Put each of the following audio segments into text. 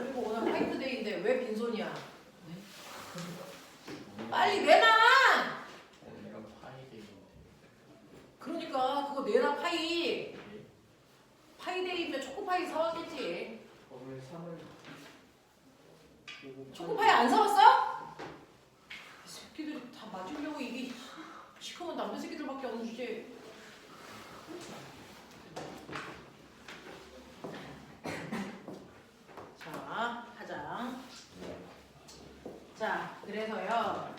그리고 오늘 화이트데이인데 왜 빈손이야? 네? 빨리 내놔! 오늘가 파이데이인데. 그러니까 그거 내놔 파이. 네? 파이데이면 초코파이 사왔겠지. 오늘 3월 초코파이 안 사왔어? 이 새끼들이 다 맞으려고 이게 시커먼 남자 새끼들밖에 없는 주제. 자, 하자. 자, 그래서요.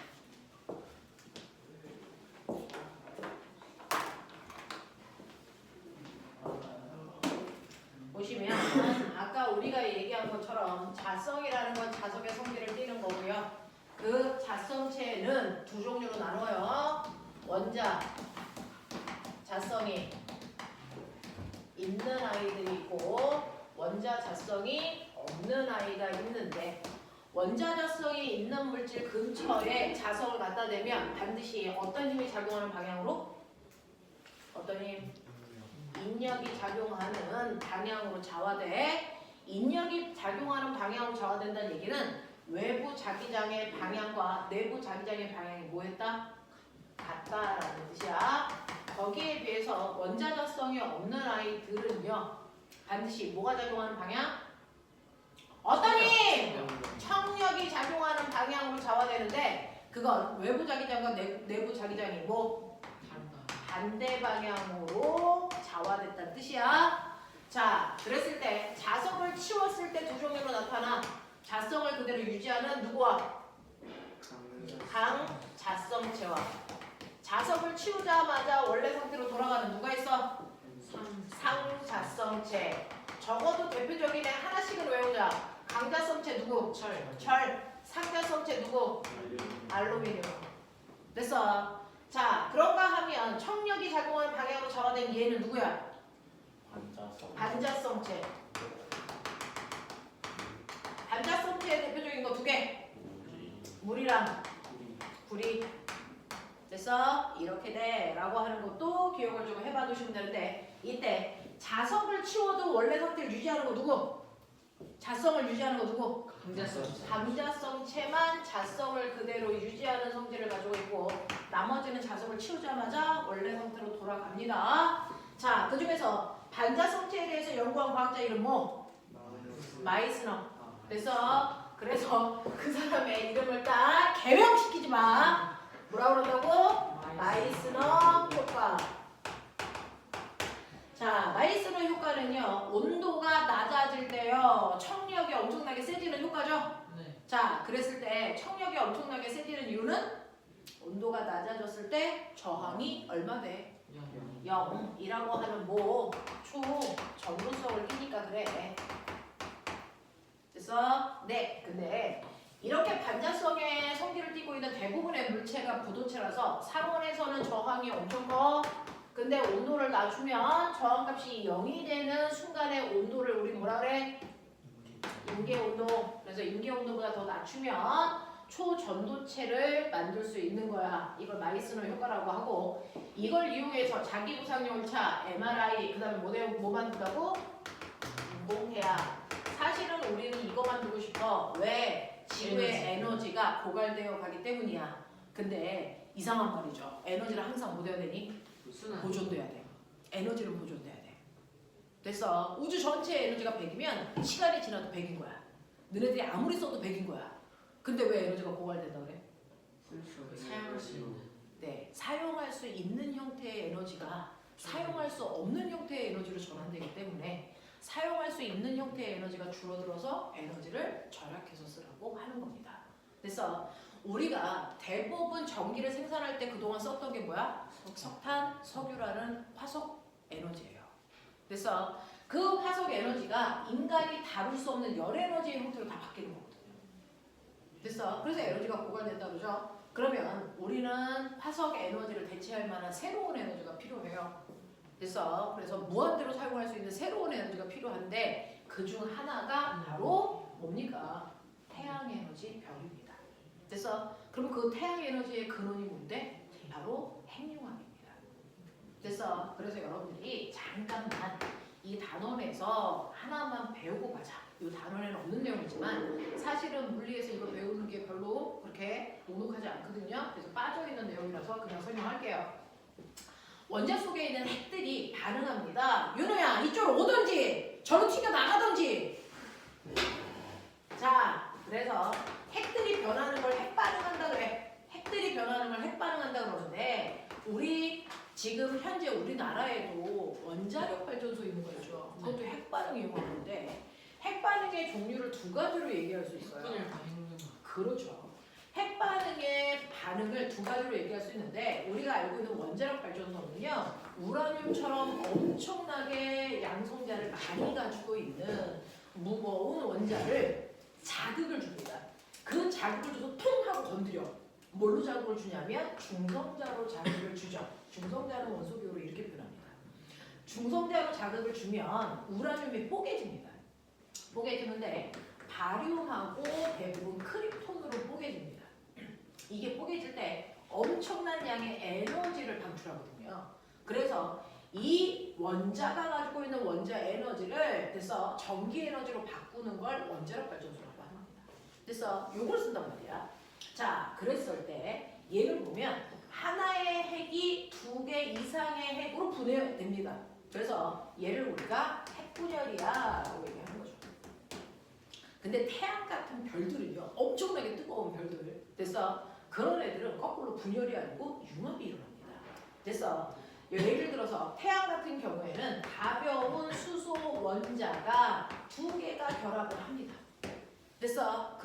보시면 아까 우리가 얘기한 것처럼 자성이라는 건 자석의 성질을 띠는 거고요. 그 자성체는 두 종류로 나눠요. 원자 자성이 있는 아이들이 있고 원자 자성이 없는 아이가 있는데 원자 자성이 있는 물질 근처에 자석을 갖다 대면 반드시 어떤 힘이 작용하는 방향으로? 어떤 힘? 인력이 작용하는 방향으로 좌화돼. 인력이 작용하는 방향으로 좌화된다는 얘기는 외부 자기장의 방향과 내부 자기장의 방향이 뭐였다? 같다라는 뜻이야. 거기에 비해서 원자자성이 없는 아이들은요 반드시 뭐가 작용하는 방향? 어떤 힘? 청력이 작용하는 방향으로 좌화되는데 그건 외부 자기장과 내부 자기장이 뭐? 반대 방향으로 좌화됐다는 뜻이야. 자, 그랬을 때 자석을 치웠을 때 두 종류로 나타나. 자성을 그대로 유지하는 누구와? 강자성체와. 자석을 치우자마자 원래 상태로 돌아가는 누가 있어? 상자성체. 적어도 대표적인 애 하나씩은 외우자. 강자성체 누구? 철. 상자성체 누구? 알루미늄. 됐어. 자, 그런가 하면 청력이 작용하는 방향으로 좌화된 얘는 누구야? 반자성체. 반자성체의 대표적인 거 두 개. 물이랑 구리. 됐어? 이렇게 돼 라고 하는 것도 기억을 좀 해봐 두시면 되는데 이때 자석을 치워도 원래 상태를 유지하는 거 누구? 자성을 유지하는 거 누구? 강자성체만 자성을 그대로 유지하는 성질을 가지고 있고 나머지는 자석을 치우자마자 원래 상태로 돌아갑니다. 자, 그 중에서 반자성체에 대해서 연구한 과학자 이름 뭐? 마이스너. 그래서 그 사람의 이름을 딱 개명시키지 마. 뭐라 그런다고? 마이스너 효과. 자, 마이스너 효과는요 온도가 낮아질 때요 청력이 엄청나게 세지는 효과죠. 네. 자, 그랬을 때 청력이 엄청나게 세지는 이유는 온도가 낮아졌을 때 저항이 얼마 돼? 0이라고 하는 뭐 초전도성을 끼니까 그래. 됐어? 네. 근데 이렇게 반자성의 성질을 띠고 있는 대부분의 물체가 부도체라서 상온에서는 저항이 엄청 커. 근데 온도를 낮추면 저항값이 0이 되는 순간의 온도를 우리 뭐라 그래? 임계온도. 그래서 임계온도보다 더 낮추면 초전도체를 만들 수 있는 거야. 이걸 마이스너 효과라고 하고 이걸 이용해서 자기부상용차, MRI, 그 다음에 뭐 만든다고? 인공해야. 사실은 우리는 이거 만들고 싶어. 왜? 지구의 에너지가 고갈되어 가기 때문이야. 근데 이상한 말이죠. 에너지를 항상 뭐 돼야 되니? 보존돼야 돼. 에너지는 보존돼야 돼. 됐어. 우주 전체의 에너지가 100이면 시간이 지나도 100인 거야. 너네들이 아무리 써도 100인 거야. 근데 왜 에너지가 고갈된다 그래? 사용할 수 있는. 네, 사용할 수 있는 형태의 에너지가 사용할 수 없는 형태의 에너지로 전환되기 때문에 사용할 수 있는 형태의 에너지가 줄어들어서 에너지를 절약해서 쓰라고 하는 겁니다. 그래서 우리가 대부분 전기를 생산할 때 그동안 썼던 게 뭐야? 석탄, 석유라는 화석 에너지예요. 그래서 그 화석 에너지가 인간이 다룰 수 없는 열 에너지의 형태로 다 바뀌는 거거든요. 그래서 에너지가 고갈된다 그러죠? 그러면 우리는 화석 에너지를 대체할 만한 새로운 에너지가 필요해요. 그래서 무한대로 사용할 수 있는 새로운 에너지가 필요한데 그 중 하나가 바로 뭡니까? 태양 에너지 별입니다. 그럼 그 태양 에너지의 근원이 뭔데? 바로 핵융합입니다. 그래서 여러분들이 잠깐만 이 단원에서 하나만 배우고 가자. 이 단원에는 없는 내용이지만 사실은 물리에서 이거 배우는 게 별로 그렇게 녹록하지 않거든요. 그래서 빠져있는 내용이라서 그냥 설명할게요. 원자 속에 있는 핵들이 반응합니다. 윤호야 이쪽으로 오던지 저로 튀겨 나가던지. 자, 그래서 핵들이 변하는 걸 핵반응한다 그래. 핵들이 변하는 걸 핵반응한다 그러는데 우리 지금 현재 우리나라에도 원자력 발전소 있는 거 있죠. 그것도 핵반응 이용하는데 핵반응의 종류를 두 가지로 얘기할 수 있어요. 흑분을 다 해놓는 거. 그렇죠. 핵반응의 반응을 두 가지로 얘기할 수 있는데 우리가 알고 있는 원자력 발전소는요. 우라늄처럼 엄청나게 양성자를 많이 가지고 있는 무거운 원자를 자극을 줍니다. 그 자극을 줘서 퉁 하고 건드려. 뭘로 자극을 주냐면 중성자로 자극을 주죠. 중성자는 원소기호로 이렇게 표현합니다. 중성자로 자극을 주면 우라늄이 뽀개집니다. 뽀개지는데 바륨하고 대부분 크립톤으로 뽀개집니다. 이게 뽀개질 때 엄청난 양의 에너지를 방출하거든요. 그래서 이 원자가 가지고 있는 원자 에너지를 그래서 전기 에너지로 바꾸는 걸 원자력 발전소라고 합니다. 그래서 요걸 쓴단 말이야. 자, 그랬을 때 얘를 보면 하나의 핵이 두 개 이상의 핵으로 분해됩니다. 그래서 얘를 우리가 핵분열이야라고 얘기하는 거죠. 근데 태양 같은 별들은요, 엄청나게 뜨거운 별들. 그래서 그런 애들은 거꾸로 분열이 아니고 융합이 일어납니다. 그래서 예를 들어서 태양 같은 경우에는 가벼운 수소 원자가 두 개가 결합을 합니다. 그래서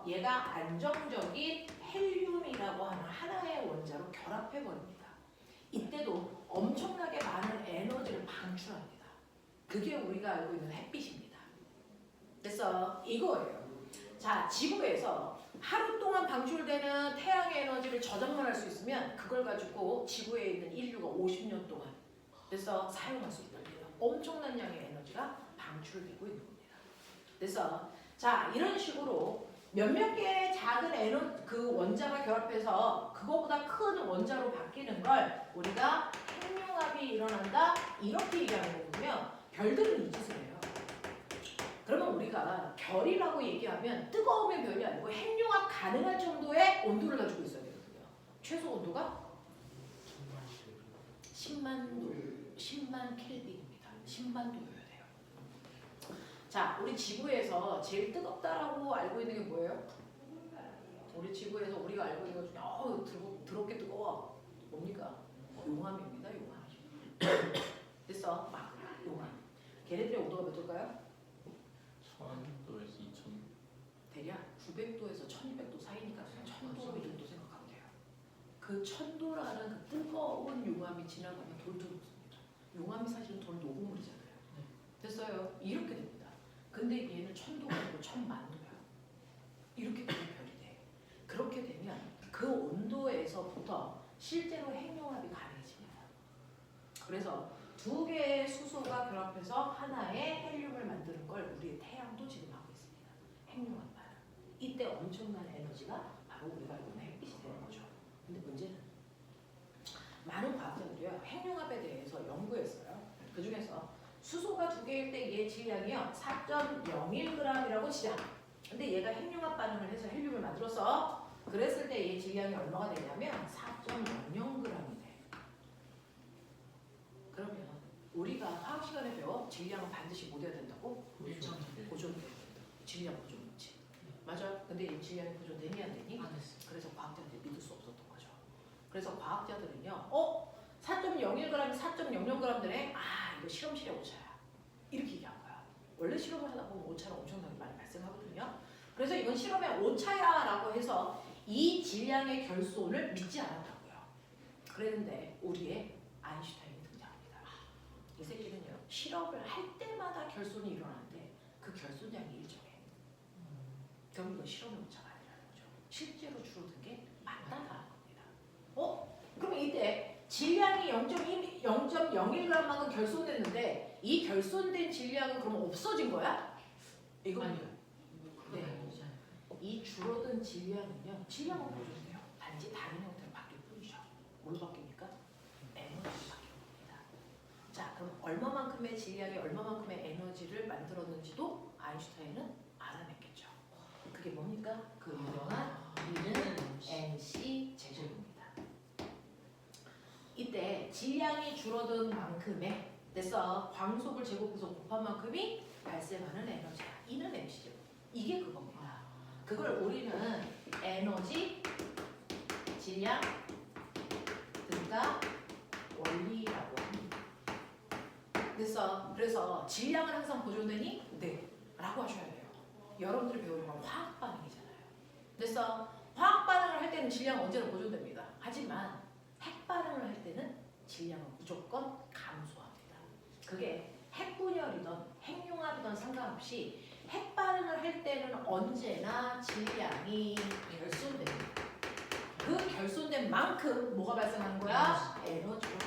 얘가 안정적인 헬륨이라고 하는 하나의 원자로 결합해 버립니다. 이때도 엄청나게 많은 에너지를 방출합니다. 그게 우리가 알고 있는 햇빛입니다. 그래서 이거예요. 자, 지구에서 하루 동안 방출되는 태양의 에너지를 저장만 할 수 있으면 그걸 가지고 지구에 있는 인류가 50년 동안 그래서 사용할 수 있답니다. 엄청난 양의 에너지가 방출되고 있는 겁니다. 그래서 자, 이런 식으로 몇몇 개의 작은 그 원자가 결합해서 그거보다 큰 원자로 바뀌는 걸 우리가 핵융합이 일어난다 이렇게 얘기하는 거군요. 별들은 이 짓을 해요. 그러면 우리가 별이라고 얘기하면 뜨거우면 별이 아니고 핵융합 가능할 정도의 온도를 가지고 있어야 되거든요. 최소 온도가 10만 켈빈입니다. 10만 도여야 돼요. 자, 우리 지구에서 제일 뜨겁다라고 알고 있는 게 뭐예요? 우리 지구에서 우리가 알고 있는 것 중에 더럽게 뜨거워. 뭡니까? 용암입니다. 용암. 됐어? 막 용암. 걔네들의 온도가 몇 도일까요? 1000도에서 2000. 대략 900도에서 1200도 사이니까 1000도 이 정도 생각하면 돼요. 그 1000도라는 그 뜨거운 용암이 지나가면 돌도 녹습니다. 용암이 사실은 돌 녹음물이잖아요. 됐어요? 이렇게 됩니다. 근데 얘는 1000도가 아니고 1000만도야. 이렇게 되면 별이 돼. 그렇게 되면 그 온도에서부터 실제로 핵융합이 가능해집니다. 그래서 두 개의 수소가 결합해서 하나의 헬륨을 만드는 걸 우리의 태양도 지금 하고 있습니다. 핵융합 반응. 이때 엄청난 에너지가 바로 우리가 알고 있는 햇빛이 되는 거죠. 근데 문제는 많은 과학자들이요 핵융합에 대해서 연구했어요. 그 중에서 수소가 두 개일 때 얘 질량이요 4.01g이라고 치자. 근데 얘가 핵융합 반응을 해서 헬륨을 만들었어. 그랬을 때 얘 질량이 얼마가 되냐면 4.00g이 돼. 그러면 우리가 화학 시간에 배워 질량은 반드시 못 해야 된다고? 보존돼야 된다. 질량 보존이지. 맞아. 근데 이 질량이 보존되니 안 되니? 안 됐어. 그래서 과학자들이 믿을 수 없었던 거죠. 그래서 과학자들은요. 4.01g, 4.00g 되네. 아, 이거 실험실의 오차야. 이렇게 얘기한 거야. 원래 실험을 하다 보면 오차는 엄청나게 많이 발생하거든요. 그래서 이건 실험의 오차야라고 해서 이 질량의 결손을 믿지 않았다고요. 그랬는데 우리의 아인슈타인이 등장합니다. 이 새끼는요. 실험을 할 때마다 결손이 일어나는데 그 결손량이 일정해. 그럼 이건 실험의 오차가 아니라는 거죠. 실제로 줄어든 게 맞다라는 겁니다. 그럼 이때 질량이 0.01g만큼 결손됐는데 이 결손된 질량은 그럼 없어진 거야? 이거 아니요. 네. 이 줄어든 질량은요. 질량은 보존돼요. 단지 다른 형태로 바뀔 뿐이죠. 뭘 바뀝니까? 에너지가 바뀌는 겁니다. 자, 그럼 얼마만큼의 질량이 얼마만큼의 에너지를 만들었는지도 아인슈타인은 알아냈겠죠. 그게 뭡니까? 그 유명한 E는 mc 제곱입니다. 이때 질량이 줄어든 만큼에 됐어. 광속을 제곱해서 곱한 만큼이 발생하는 에너지야. E는 mc 제곱. 이게 그겁니다. 그걸 우리는 에너지, 질량, 등가 원리라고 합니다. 그래서 질량은 항상 보존되니? 네. 라고 하셔야 돼요. 여러분들이 배우는 건 화학 반응이잖아요. 그래서 화학 반응을 할 때는 질량은 언제나 보존됩니다. 하지만 핵 반응을 할 때는 질량은 무조건 감소합니다. 그게 핵분열이든 핵융합이든 상관없이 핵 반응을 할 때는 언제나 질량이 결손됩니다. 그 결손된 만큼 뭐가 발생하는 거야? 에너지가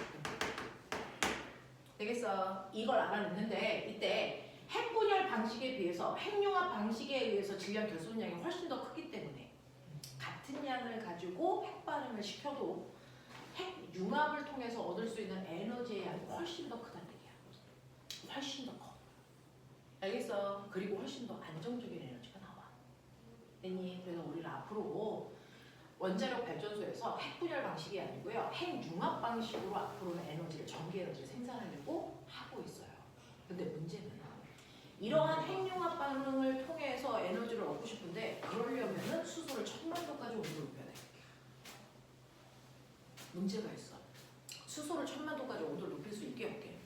되겠어. 이걸 알아냈는데 이때 핵분열 방식에 비해서 핵융합 방식에 의해서 질량 결손량이 훨씬 더 크기 때문에 같은 양을 가지고 핵반응을 시켜도 핵융합을 통해서 얻을 수 있는 에너지의 양이 훨씬 더 크다는 얘기야. 훨씬 더 커. 알겠어? 그리고 훨씬 더 안정적인 에너지가 나와. 됐니? 그래서 우리는 앞으로 원자력 발전소에서 핵분열 방식이 아니고요. 핵융합 방식으로 앞으로는 에너지를, 전기 에너지를 생산하려고 하고 있어요. 근데 문제는 이러한 핵융합 반응을 통해서 에너지를 얻고 싶은데 그러려면은 수소를 1000만 도까지 온도를 높여야 돼. 문제가 있어. 수소를 1000만 도까지 온도를 높일 수 있게 없게?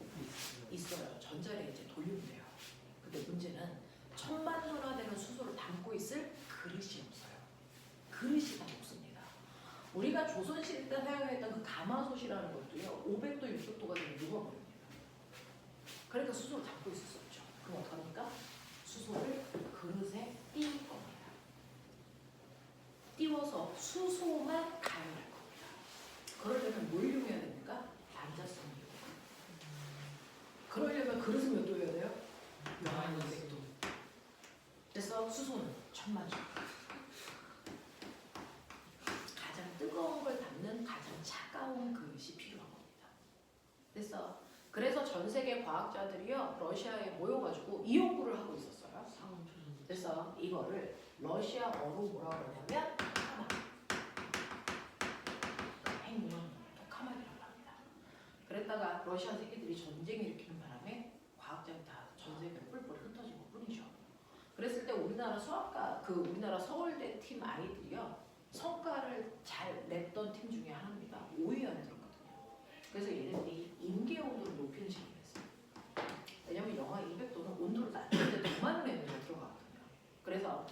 있어요. 전자를 이제 돌리면 돼요. 근데 문제는 1000만 도나 되는 수소를 담고 있을 그릇이 없어요. 그릇이 다 없습니다. 우리가 조선시대 때 사용했던 그 가마솥이라는 것도요. 500도, 600도가 되면 녹아버립니다. 그러니까 수소를 담고 있을 수 없죠. 그럼 어떡합니까? 수소를 그릇에 띄울 겁니다. 띄워서 수소만 가열할 겁니다. 그러려면 뭘 이용해야 됩니까? 반자성을 이용해요. 그러려면 그릇은 몇 도여야 돼요? 영하 200도. 그래서 수소는 1000만 도. 가장 뜨거운 걸 담는 가장 차가운 그릇이 필요한 겁니다. 그래서 전 세계 과학자들이요 러시아에 모여가지고 이 연구를 하고 있었어요. 그래서 이거를 러시아어로 뭐라 그러냐면 토카막, 핵융합 토카막이라고 합니다. 그랬다가 러시아 새끼들이 전쟁 일으키는 바람에 과학자들 다 전 세계로 뿔뿔 흩어진 것뿐이죠. 그랬을 때 우리나라 수학과 우리나라 서울대 팀 아이들이요 성과를 잘 냈던 팀 중에 하나입니다. 5위 안에 들었거든요. 그래서 얘네들이 임계 온도를 높이는 실험을 했어요. 왜냐면 영하 200도는 온도를 낮추는데 더 많은 에너지가 들어가거든요. 그래서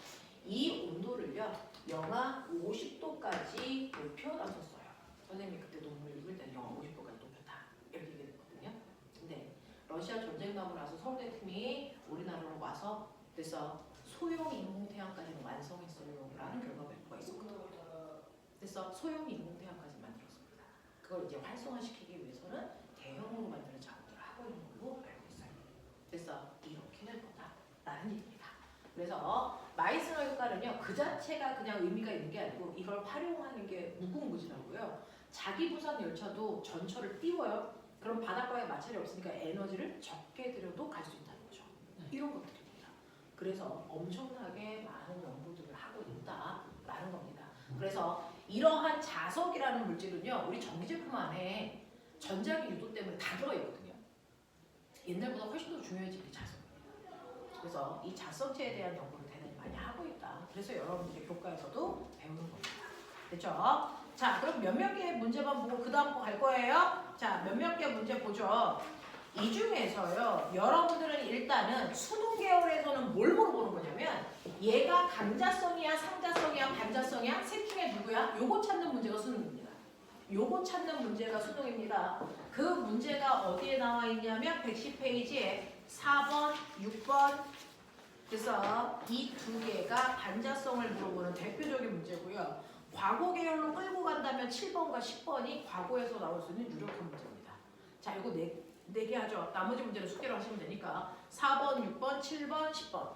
이 온도를요 영하 50도까지 높여놨었어요. 선생님이 그때 논문을 읽을 때는 영하 50도까지 높였다 이렇게 얘기했거든요. 근데 러시아 전쟁 나고 나서 서울대 팀이 우리나라로 와서 그래서 소형 인공태양까지는 완성했어요 라는 결과 발표가 있었거든요. 그래서 소형 인공태양까지 만들었습니다. 그걸 이제 활성화시키기 위해서는 대형으로 만드는 작업들을 하고 있는 걸로 알고 있어요. 그래서 이렇게 될 거다라는 얘기입니다. 그래서 마이스너 효과는요 그 자체가 그냥 의미가 있는 게 아니고 이걸 활용하는 게 무궁무진하고요. 자기 부산 열차도 전철을 띄워요. 그럼 바닷가에 마찰이 없으니까 에너지를 적게 들여도 갈 수 있다는 거죠. 이런 것들입니다. 그래서 엄청나게 많은 연구들을 하고 있다라는 겁니다. 그래서 이러한 자석이라는 물질은요 우리 전기 제품 안에 전자기 유도 때문에 다 들어있거든요. 옛날보다 훨씬 더 중요해진 게 자석입니다. 그래서 이 자석체에 대한 연구를 대단히 많이 하고 있다. 그래서 여러분들이 교과에서도 배우는 겁니다. 됐죠? 자, 그럼 몇몇 개의 문제만 보고 그 다음 거 갈 거예요. 자, 몇몇 개 문제 보죠. 이 중에서요, 여러분들은 일단은 수능 계열에서는 뭘 물어보는 거냐면 얘가 강자성이야, 상자성이야, 반자성이야, 셋 중에 누구야? 요거 찾는 문제가 수능입니다. 요거 찾는 문제가 수능입니다. 그 문제가 어디에 나와 있냐면 110페이지에 4번, 6번 그래서 이 두 개가 반자성을 물어보는 대표적인 문제고요. 과거 계열로 끌고 간다면 7번과 10번이 과거에서 나올 수 있는 유력한 문제입니다. 자, 이거 네 개 하죠. 나머지 문제는 숙제로 하시면 되니까 4번, 6번, 7번, 10번.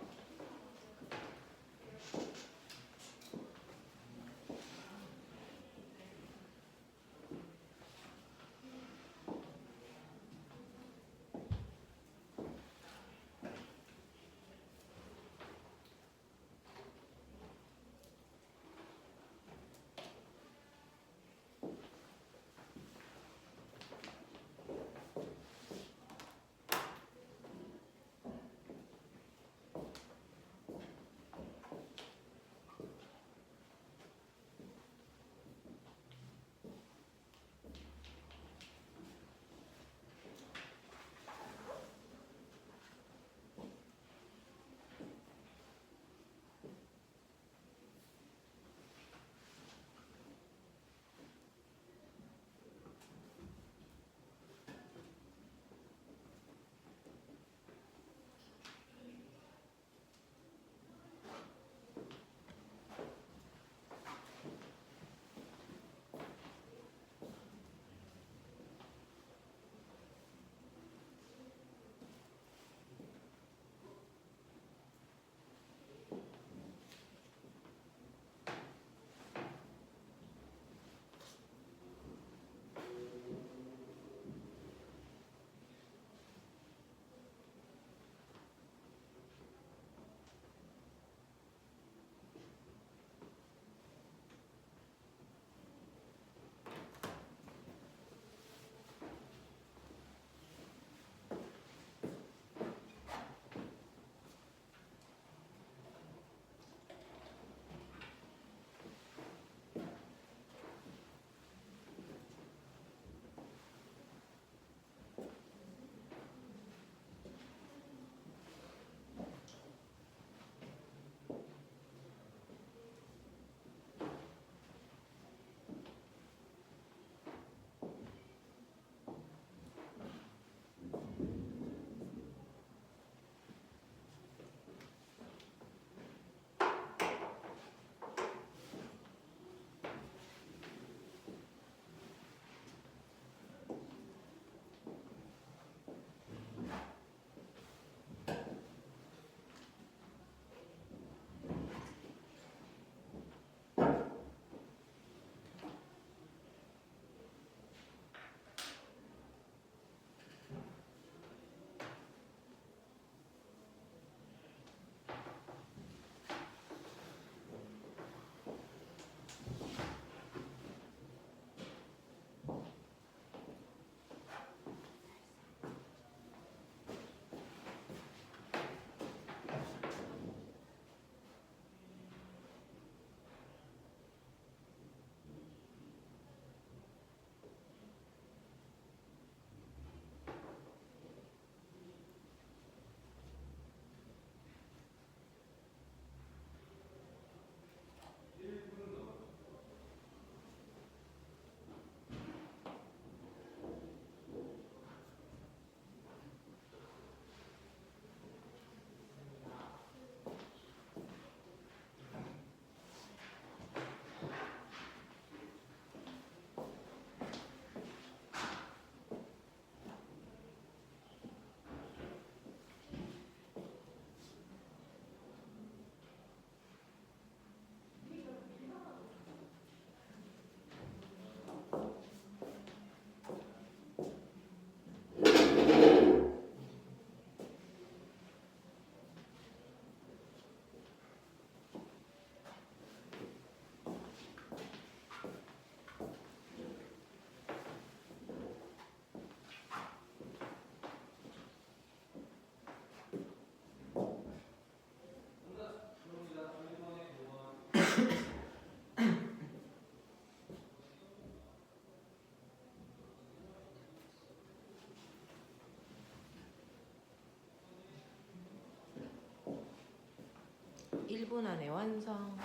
10분 안에 완성.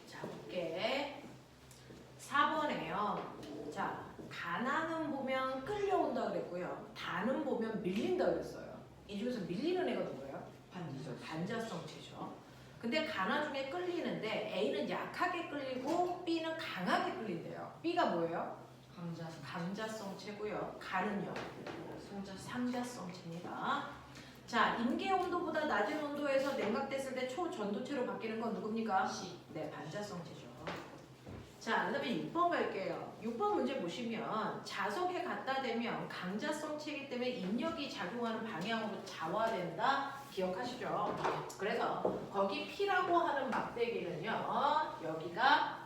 자, 볼게. 4번에요. 자, 가나는 보면 끌려온다 그랬고요. 다는 보면 밀린다 그랬어요. 이 중에서 밀리는 애가 누구예요? 반자성체죠. 근데 가나 중에 끌리는데 A는 약하게 끌리고 B는 강하게 끌린대요. B가 뭐예요? 강자성체고요. 가는요? 상자성체입니다. 자, 임계 온도보다 낮은 온도에서 냉각됐을 때 초전도체로 바뀌는 건 누굽니까? 네, 반자성체죠. 자, 그 다음에 6번 갈게요. 6번 문제 보시면 자석에 갖다 대면 강자성체이기 때문에 인력이 작용하는 방향으로 좌화된다. 기억하시죠? 그래서 거기 P라고 하는 막대기는요. 여기가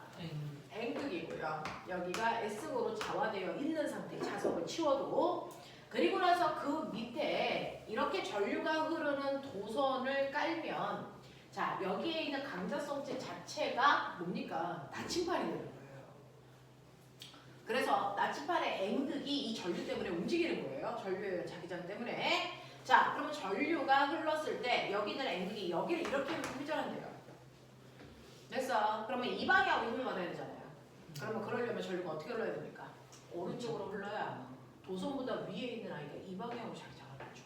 N극이고요. 여기가 S극으로 좌화되어 있는 상태. 자석을 치워도. 그리고 나서 그 밑에 이렇게 전류가 흐르는 도선을 깔면 자, 여기에 있는 강자성체 자체가 뭡니까? 나침반이 되는 거예요. 그래서 나침반의 N극이 이 전류 때문에 움직이는 거예요. 전류의 자기장 때문에. 자, 그러면 전류가 흘렀을 때 여기 있는 N극이 여기를 이렇게 회전한대요. 됐어. 그러면 이 방향으로 힘을 받아야 되잖아요. 그러면 그러려면 전류가 어떻게 흘러야 됩니까? 오른쪽으로 흘러야 도선보다 위에 있는 아이가 이 방향으로 자기장을 맞춰.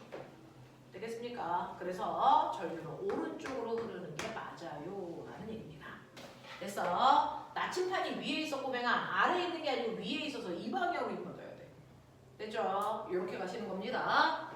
되겠습니까? 그래서 전류는 오른쪽으로 흐르는 게 맞아요 라는 얘기입니다. 그래서 나침판이 위에 있었고 맹아 아래에 있는 게 아니고 위에 있어서 이 방향으로 힘을 받아야 돼. 됐죠? 이렇게 가시는 겁니다.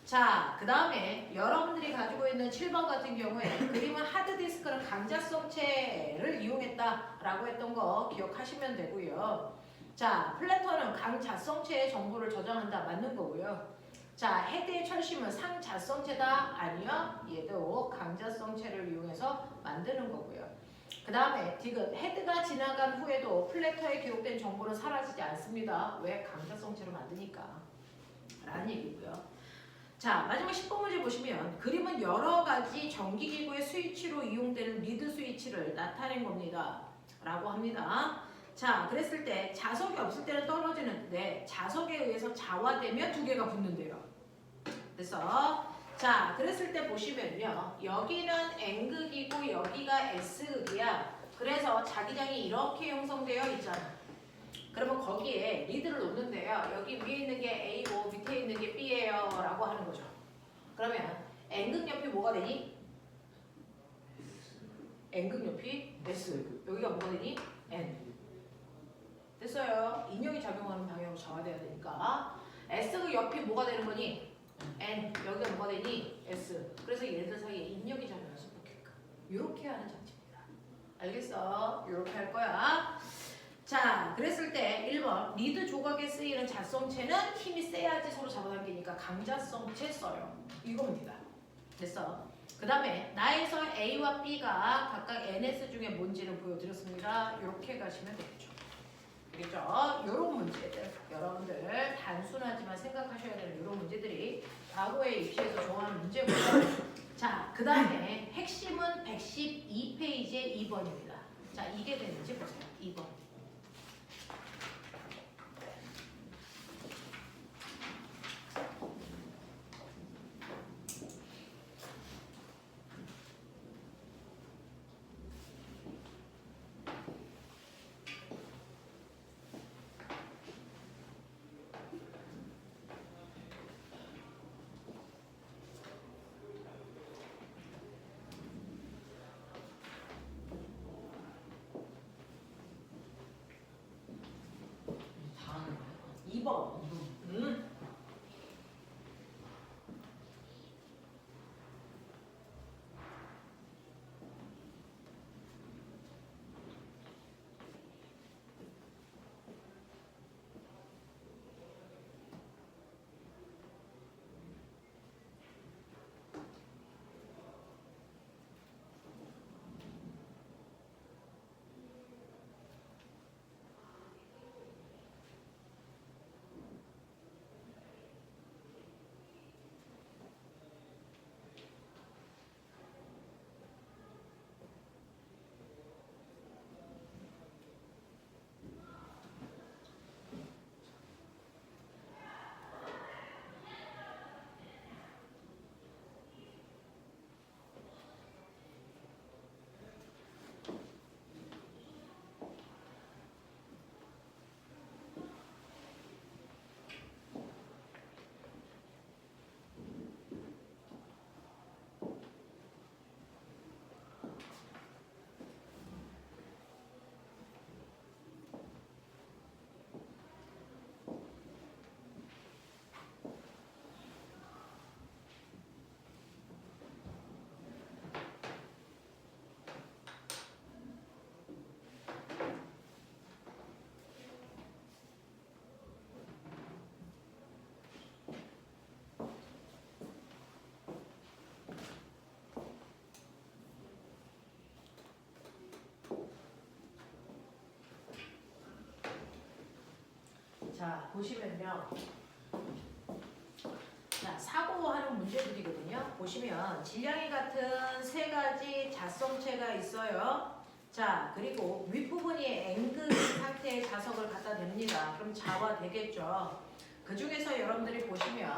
자, 그 다음에 여러분들이 가지고 있는 7번 같은 경우에 그림은 하드디스크는 강자성체를 이용했다라고 했던 거 기억하시면 되고요. 자, 플래터는 강자성체의 정보를 저장한다. 맞는 거고요. 자, 헤드의 철심은 상자성체다. 아니요. 얘도 강자성체를 이용해서 만드는 거고요. 그 다음에 디귿, 헤드가 지나간 후에도 플래터에 기록된 정보는 사라지지 않습니다. 왜? 강자성체로 만드니까. 라는 얘기고요. 자, 마지막 10번 문제 보시면 그림은 여러 가지 전기기구의 스위치로 이용되는 리드 스위치를 나타낸 겁니다. 라고 합니다. 자, 그랬을 때 자석이 없을 때는 떨어지는데 자석에 의해서 좌화되면 두 개가 붙는데요. 그래서 자, 그랬을 때 보시면요. 여기는 N극이고 여기가 S극이야. 그래서 자기장이 이렇게 형성되어 있잖아. 그러면 거기에 리드를 놓는데요. 여기 위에 있는 게 A고 밑에 있는 게 B예요 라고 하는 거죠. 그러면 N극 옆이 뭐가 되니? N극 옆이 S. 여기가 뭐가 되니? N. 됐어요. 인력이 작용하는 방향으로 좌화돼야 되니까. S극 옆이 뭐가 되는 거니? N. 여기가 뭐가 되니? S. 그래서 얘들 사이에 인력이 작용해서 붙게끔. 이렇게 하는 장치입니다. 알겠어? 이렇게 할 거야. 자, 그랬을 때 1번 리드 조각에 쓰이는 자성체는 힘이 세야지 서로 잡아당기니까 강자성체 써요. 이겁니다. 됐어. 그 다음에 나에서 A와 B가 각각 NS 중에 뭔지를 보여드렸습니다. 이렇게 가시면 되겠죠. 되겠죠? 이런 문제들 여러분들 단순하지만 생각하셔야 되는 이런 문제들이 과거에 입시에서 정하는 문제고요. 자, 그 다음에 핵심은 112페이지의 2번입니다. 자, 이게 되는지 보세요. 2번. 다 하는 거야? 2번. 자, 보시면요. 자, 사고하는 문제들이거든요. 보시면 질량이 같은 세 가지 자성체가 있어요. 자, 그리고 윗부분이 N극 상태의 자석을 갖다 댑니다. 그럼 자화 되겠죠. 그 중에서 여러분들이 보시면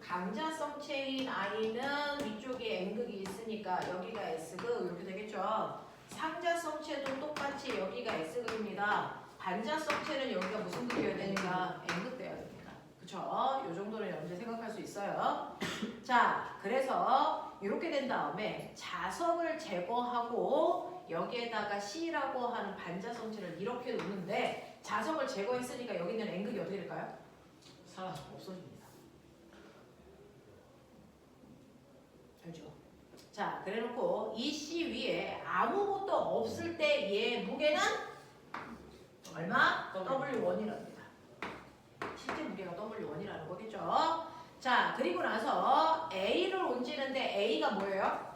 강자성체인 I는 위쪽에 N극이 있으니까 여기가 S극 이렇게 되겠죠. 상자성체도 똑같이 여기가 S극입니다. 반자성체는 여기가 무슨 극이어야 되니까 N극 돼야 됩니다. 그쵸? 요 정도는 여러분들 생각할 수 있어요. 자, 그래서 이렇게 된 다음에 자석을 제거하고 여기에다가 C라고 하는 반자성체를 이렇게 놓는데 자석을 제거했으니까 여기 있는 N극이 어떻게 될까요? 사라져. 없어집니다. 알죠? 자, 그래놓고 이 C 위에 아무것도 없을 때 얘 무게는 얼마? W1이랍니다. 실제 무게가 W1이라는 거겠죠? 자, 그리고 나서 A를 옮기는데 A가 뭐예요?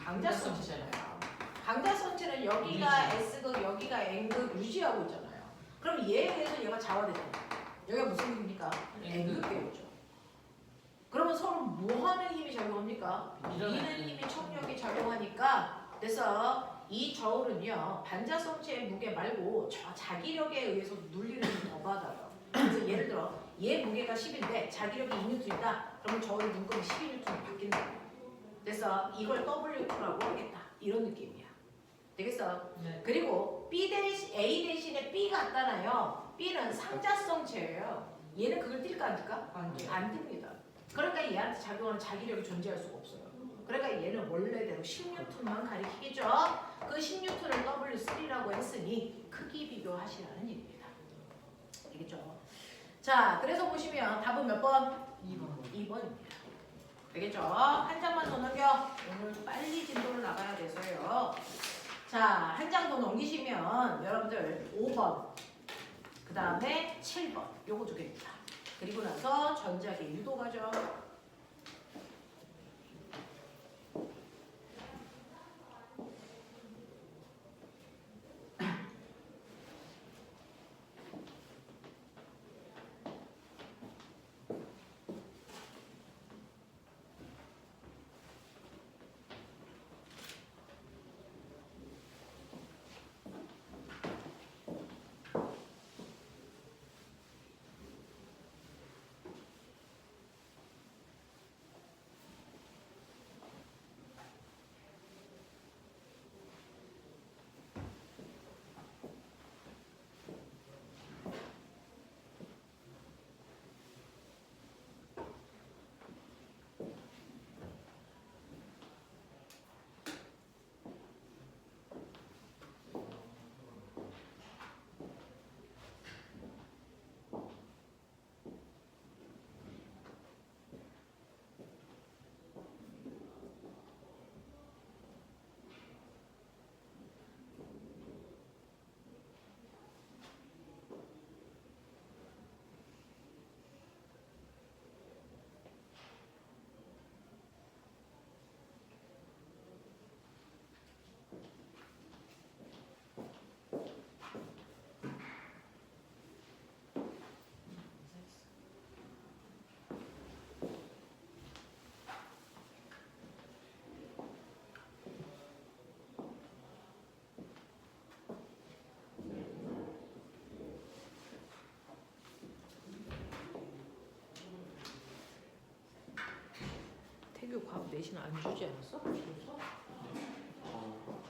강자성체잖아요. 강자성체는 여기가 S극, 여기가 N극 유지하고 있잖아요. 그럼 얘에 대해서 얘가 자화되잖아요. 여기가 무슨 힘입니까? N극 되겠죠. 그러면 서로 뭐 하는 힘이 작용합니까? 미는 힘이 청력이 작용하니까 그래서 이 저울은요 반자성체의 무게 말고 저 자기력에 의해서 눌리는 힘이 더 받아요. 그래서 예를 들어 얘 무게가 10인데 자기력이 2N이다. 그러면 저울의 눈금이 12N으로 바뀐다. 그래서 이걸 W2라고 하겠다. 이런 느낌이야. 되겠어? 네. 그리고 A 대신에 B 같잖아요. B는 상자성체예요. 얘는 그걸 뛸까 안 뛸까? 안 돼. 안 뜹니다. 그러니까 얘한테 작용하는 자기력이 존재할 수가 없어요. 그러니까 얘는 원래대로 10N만 가리키겠죠. 그 10N을 W3라고 했으니 크기 비교하시라는 얘기입니다. 알겠죠? 자, 그래서 보시면 답은 몇 번? 2번. 2번입니다. 되겠죠? 한 장만 더 넘겨. 오늘 빨리 진도를 나가야 돼서요. 자, 한 장 더 넘기시면 여러분들 5번, 그 다음에 7번 요거 두 개입니다. 그리고 나서 전자기 유도 가죠. 값 내신 안 주지 않았어? 벌써? 어,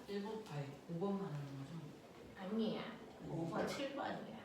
일곱 아니 5번 말하는 거죠? 아니야. 5번 7번이야.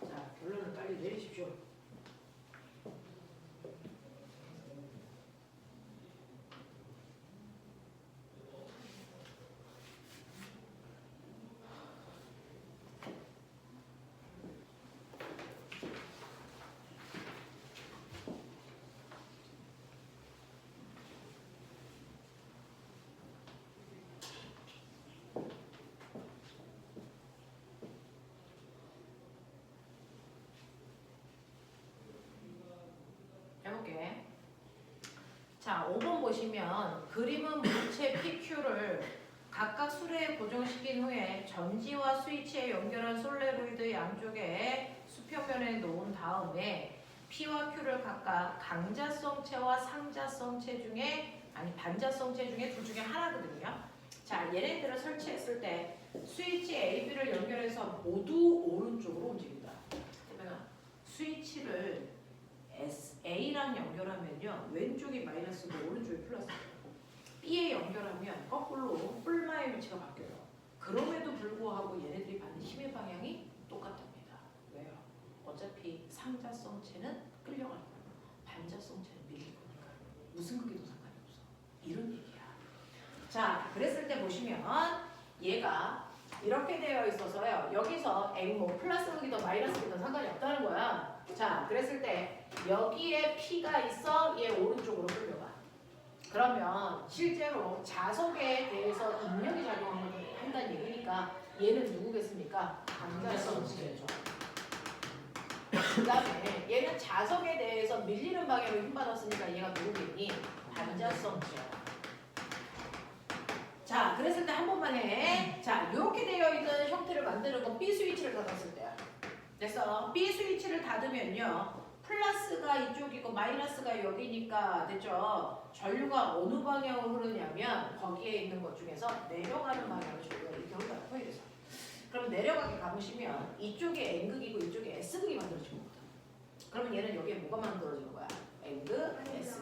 자, 결론을 빨리 내리십시오. 해볼게. 자, 5번 보시면 그림은 물체 PQ를 각각 수레에 고정시킨 후에 전지와 스위치에 연결한 솔레로이드 양쪽에 수평면에 놓은 다음에 P와 Q를 각각 강자성체와 상자성체 중에 아니 반자성체 중에 둘 중에 하나거든요. 자, 얘네들을 설치했을 때 스위치 A, B를 연결해서 모두 오른쪽으로 움직인다. 그러면 스위치를 A랑 연결하면요 왼쪽이 마이너스고 오른쪽이 플러스예요. B에 연결하면 거꾸로 뿔마의 위치가 바뀌어요. 그럼에도 불구하고 얘네들이 받는 힘의 방향이 똑같답니다. 왜요? 어차피 상자성체는 끌려갈 거고 반자성체는 밀릴 거니까 무슨 크기도 상관이 없어. 이런 얘기야. 자, 그랬을 때 보시면 얘가 이렇게 되어 있어서요. 여기서 뭐 플러스 크기든 마이너스 크기든 상관이 없다는 거야. 자, 그랬을 때 여기에 P가 있어. 얘 오른쪽으로 끌려가. 그러면 실제로 자석에 대해서 인력이 작용한다는 얘기니까 얘는 누구겠습니까? 강자성체죠. 그 다음에 얘는 자석에 대해서 밀리는 방향으로 힘받았으니까 얘가 누구겠니? 반자성체야. 자, 그랬을 때 한 번만 해. 자, 이렇게 되어 있는 형태를 만드는 건 B 스위치를 닫았을 때야. 됐어? B 스위치를 닫으면요. 플러스가 이쪽이고 마이너스가 여기니까 됐죠? 전류가 어느 방향으로 흐르냐면 거기에 있는 것 중에서 내려가는 방향으로 전류가 이렇게 흘러요. 이래서. 그럼 내려가게 가보시면 이쪽에 N극이고 이쪽에 S극이 만들어지는 거거든. 그러면 얘는 여기에 뭐가 만들어지는 거야? N극, S.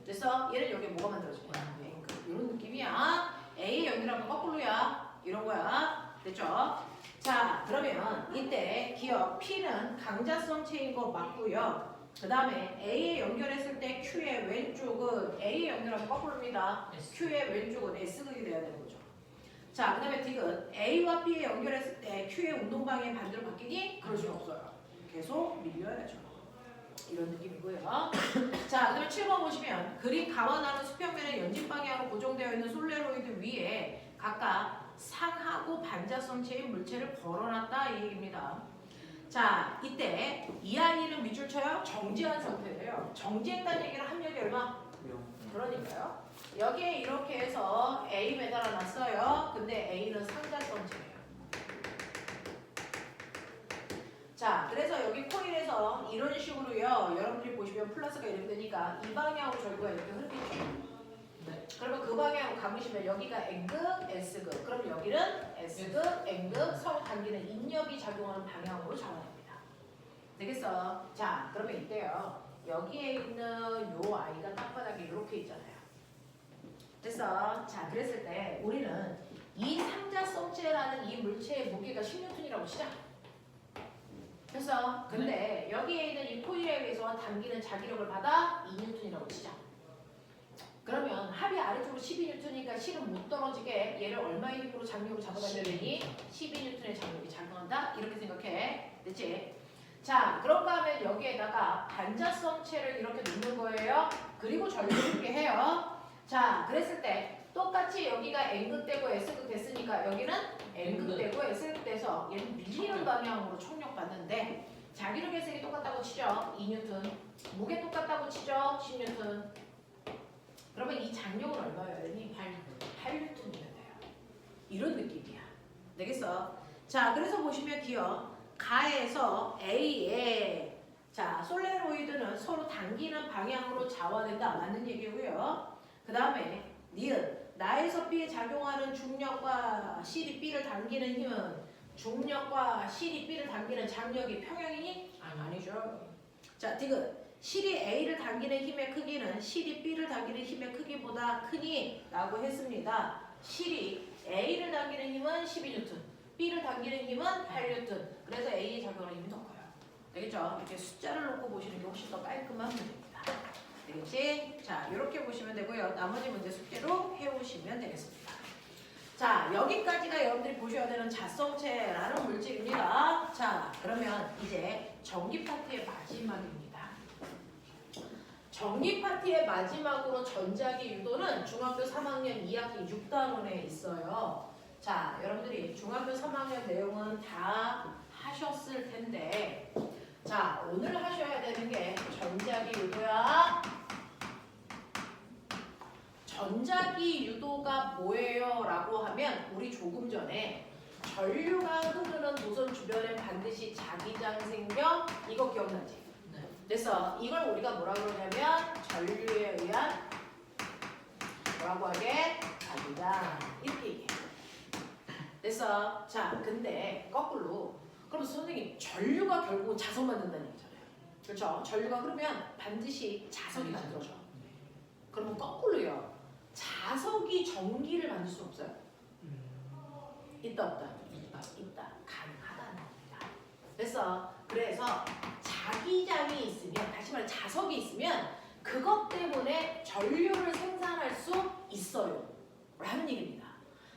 됐어? 얘는 여기에 뭐가 만들어지는 거야? N극. 이런 느낌이야. A의 연결하면 거꾸로야. 이런 거야. 됐죠? 자, 그러면 이때 기억 P는 강자성체인 거 맞고요. 그 다음에 A에 연결했을 때 Q의 왼쪽은 A에 연결하면 거꾸로입니다. Q의 왼쪽은 S극이 돼야 되는 거죠. 자, 그 다음에 D는 A와 B에 연결했을 때 Q의 운동방향이 반대로 바뀌니? 그럴 수 없어요. 계속 밀려야죠. 이런 느낌이고요. 자, 그 다음에 7번 보시면 그림 감안하는 수평면의 연진 방향으로 고정되어 있는 솔레로이드 위에 각각 상하고 반자성체인 물체를 걸어놨다 이 얘기입니다. 자, 이때 이 아이는 밑줄 쳐요. 정지한 상태예요. 정지했다는 얘기는 합력이 얼마? 그러니까요. 여기에 이렇게 해서 A 매달아 놨어요. 근데 A는 상자성체예요. 자, 그래서 여기 코일에서 이런 식으로요. 여러분들이 보시면 플러스가 이렇게 되니까 이 방향으로 전구가 이렇게 흐르겠죠. 네. 그러면 그 방향으로 감으시면 여기가 N극, S극. 그럼 여기는 S극, N극 서로 당기는 인력이 작용하는 방향으로 잡아냅니다. 되겠어? 자, 그러면 이때요. 여기에 있는 요 아이가 땅바닥에 이렇게 있잖아요. 됐어? 자, 그랬을 때 우리는 이 상자성체라는 이 물체의 무게가 10N이라고 치자. 됐어? 근데 여기에 있는 이 코일에 의해서 당기는 자기력을 받아 2N이라고 치자. 그러면 합이 아래쪽으로 12N이니까 실은 못 떨어지게 얘를 얼마의 힘으로 장력을 잡아당겨야 되니? 12N의 장력이 작용한다? 이렇게 생각해. 됐지? 자, 그런가 하면 여기에다가 반자성체를 이렇게 놓는 거예요. 그리고 전류를 주게 해요. 자, 그랬을 때 똑같이 여기가 N극 되고 S극 됐으니까 여기는 N극 되고 S극 돼서 얘는 밀리는 방향으로 총력 받는데 자기력의 색이 똑같다고 치죠. 2N. 무게 똑같다고 치죠. 10N. 그러면 이 장력은 얼마예요? 8N이면 돼요. 이런 느낌이야. 되겠어? 자, 그래서 보시면 기억 가에서 A에 자, 솔레로이드는 서로 당기는 방향으로 자화된다. 맞는 얘기고요. 그 다음에 니은 나에서 B에 작용하는 중력과 C이 B를 당기는 힘은 중력과 C이 B를 당기는 장력이 평행이니? 아니죠. 자, 디귿 실이 A를 당기는 힘의 크기는 실이 B를 당기는 힘의 크기보다 크니? 라고 했습니다. 실이 A를 당기는 힘은 12N, B를 당기는 힘은 8N. 그래서 A에 작용하는 힘이 더 커요. 되겠죠? 이렇게 숫자를 놓고 보시는 게 훨씬 더 깔끔한 문제입니다. 되겠지? 자, 이렇게 보시면 되고요. 나머지 문제 숙제로 해오시면 되겠습니다. 자, 여기까지가 여러분들이 보셔야 되는 자성체라는 물질입니다. 자, 그러면 이제 전기 파트의 마지막입니다. 전기 파트의 마지막으로 전자기 유도는 중학교 3학년 2학기 6단원에 있어요. 자, 여러분들이 중학교 3학년 내용은 다 하셨을 텐데 자, 오늘 하셔야 되는 게 전자기 유도야. 전자기 유도가 뭐예요? 라고 하면 우리 조금 전에 전류가 흐르는 노선 주변에 반드시 자기장 생겨. 이거 기억나지? 네. 그래서 이걸 우리가 뭐라 그러냐면 전류에 의한 뭐라고 하게? 자기장. 이렇게 얘기해. 그래서 자, 근데 거꾸로 그럼 선생님 전류가 결국 자석 만든다는 얘기잖아요. 그렇죠? 전류가 흐르면 반드시 자석이 만들어져. 그러면 거꾸로요. 자석이 전기를 만들 수 없어요? 있다 없다? 있다. 가능하다는 겁니다. 그래서 자기장이 있으면 다시 말해 자석이 있으면 그것 때문에 전류를 생산할 수 있어요. 라는 얘기입니다.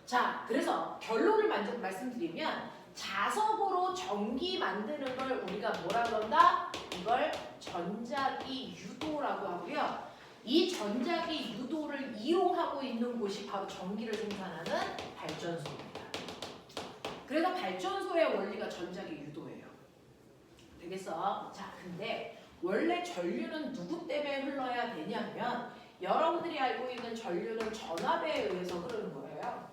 자, 그래서 결론을 말씀드리면 자석으로 전기 만드는 걸 우리가 뭐라 그런다? 이걸 전자기 유도라고 하고요. 이 전자기 유도를 이용하고 있는 곳이 바로 전기를 생산하는 발전소입니다. 그래서 발전소의 원리가 전자기 유도예요. 되겠어? 자, 근데 원래 전류는 누구 때문에 흘러야 되냐면 여러분들이 알고 있는 전류는 전압에 의해서 흐르는 거예요.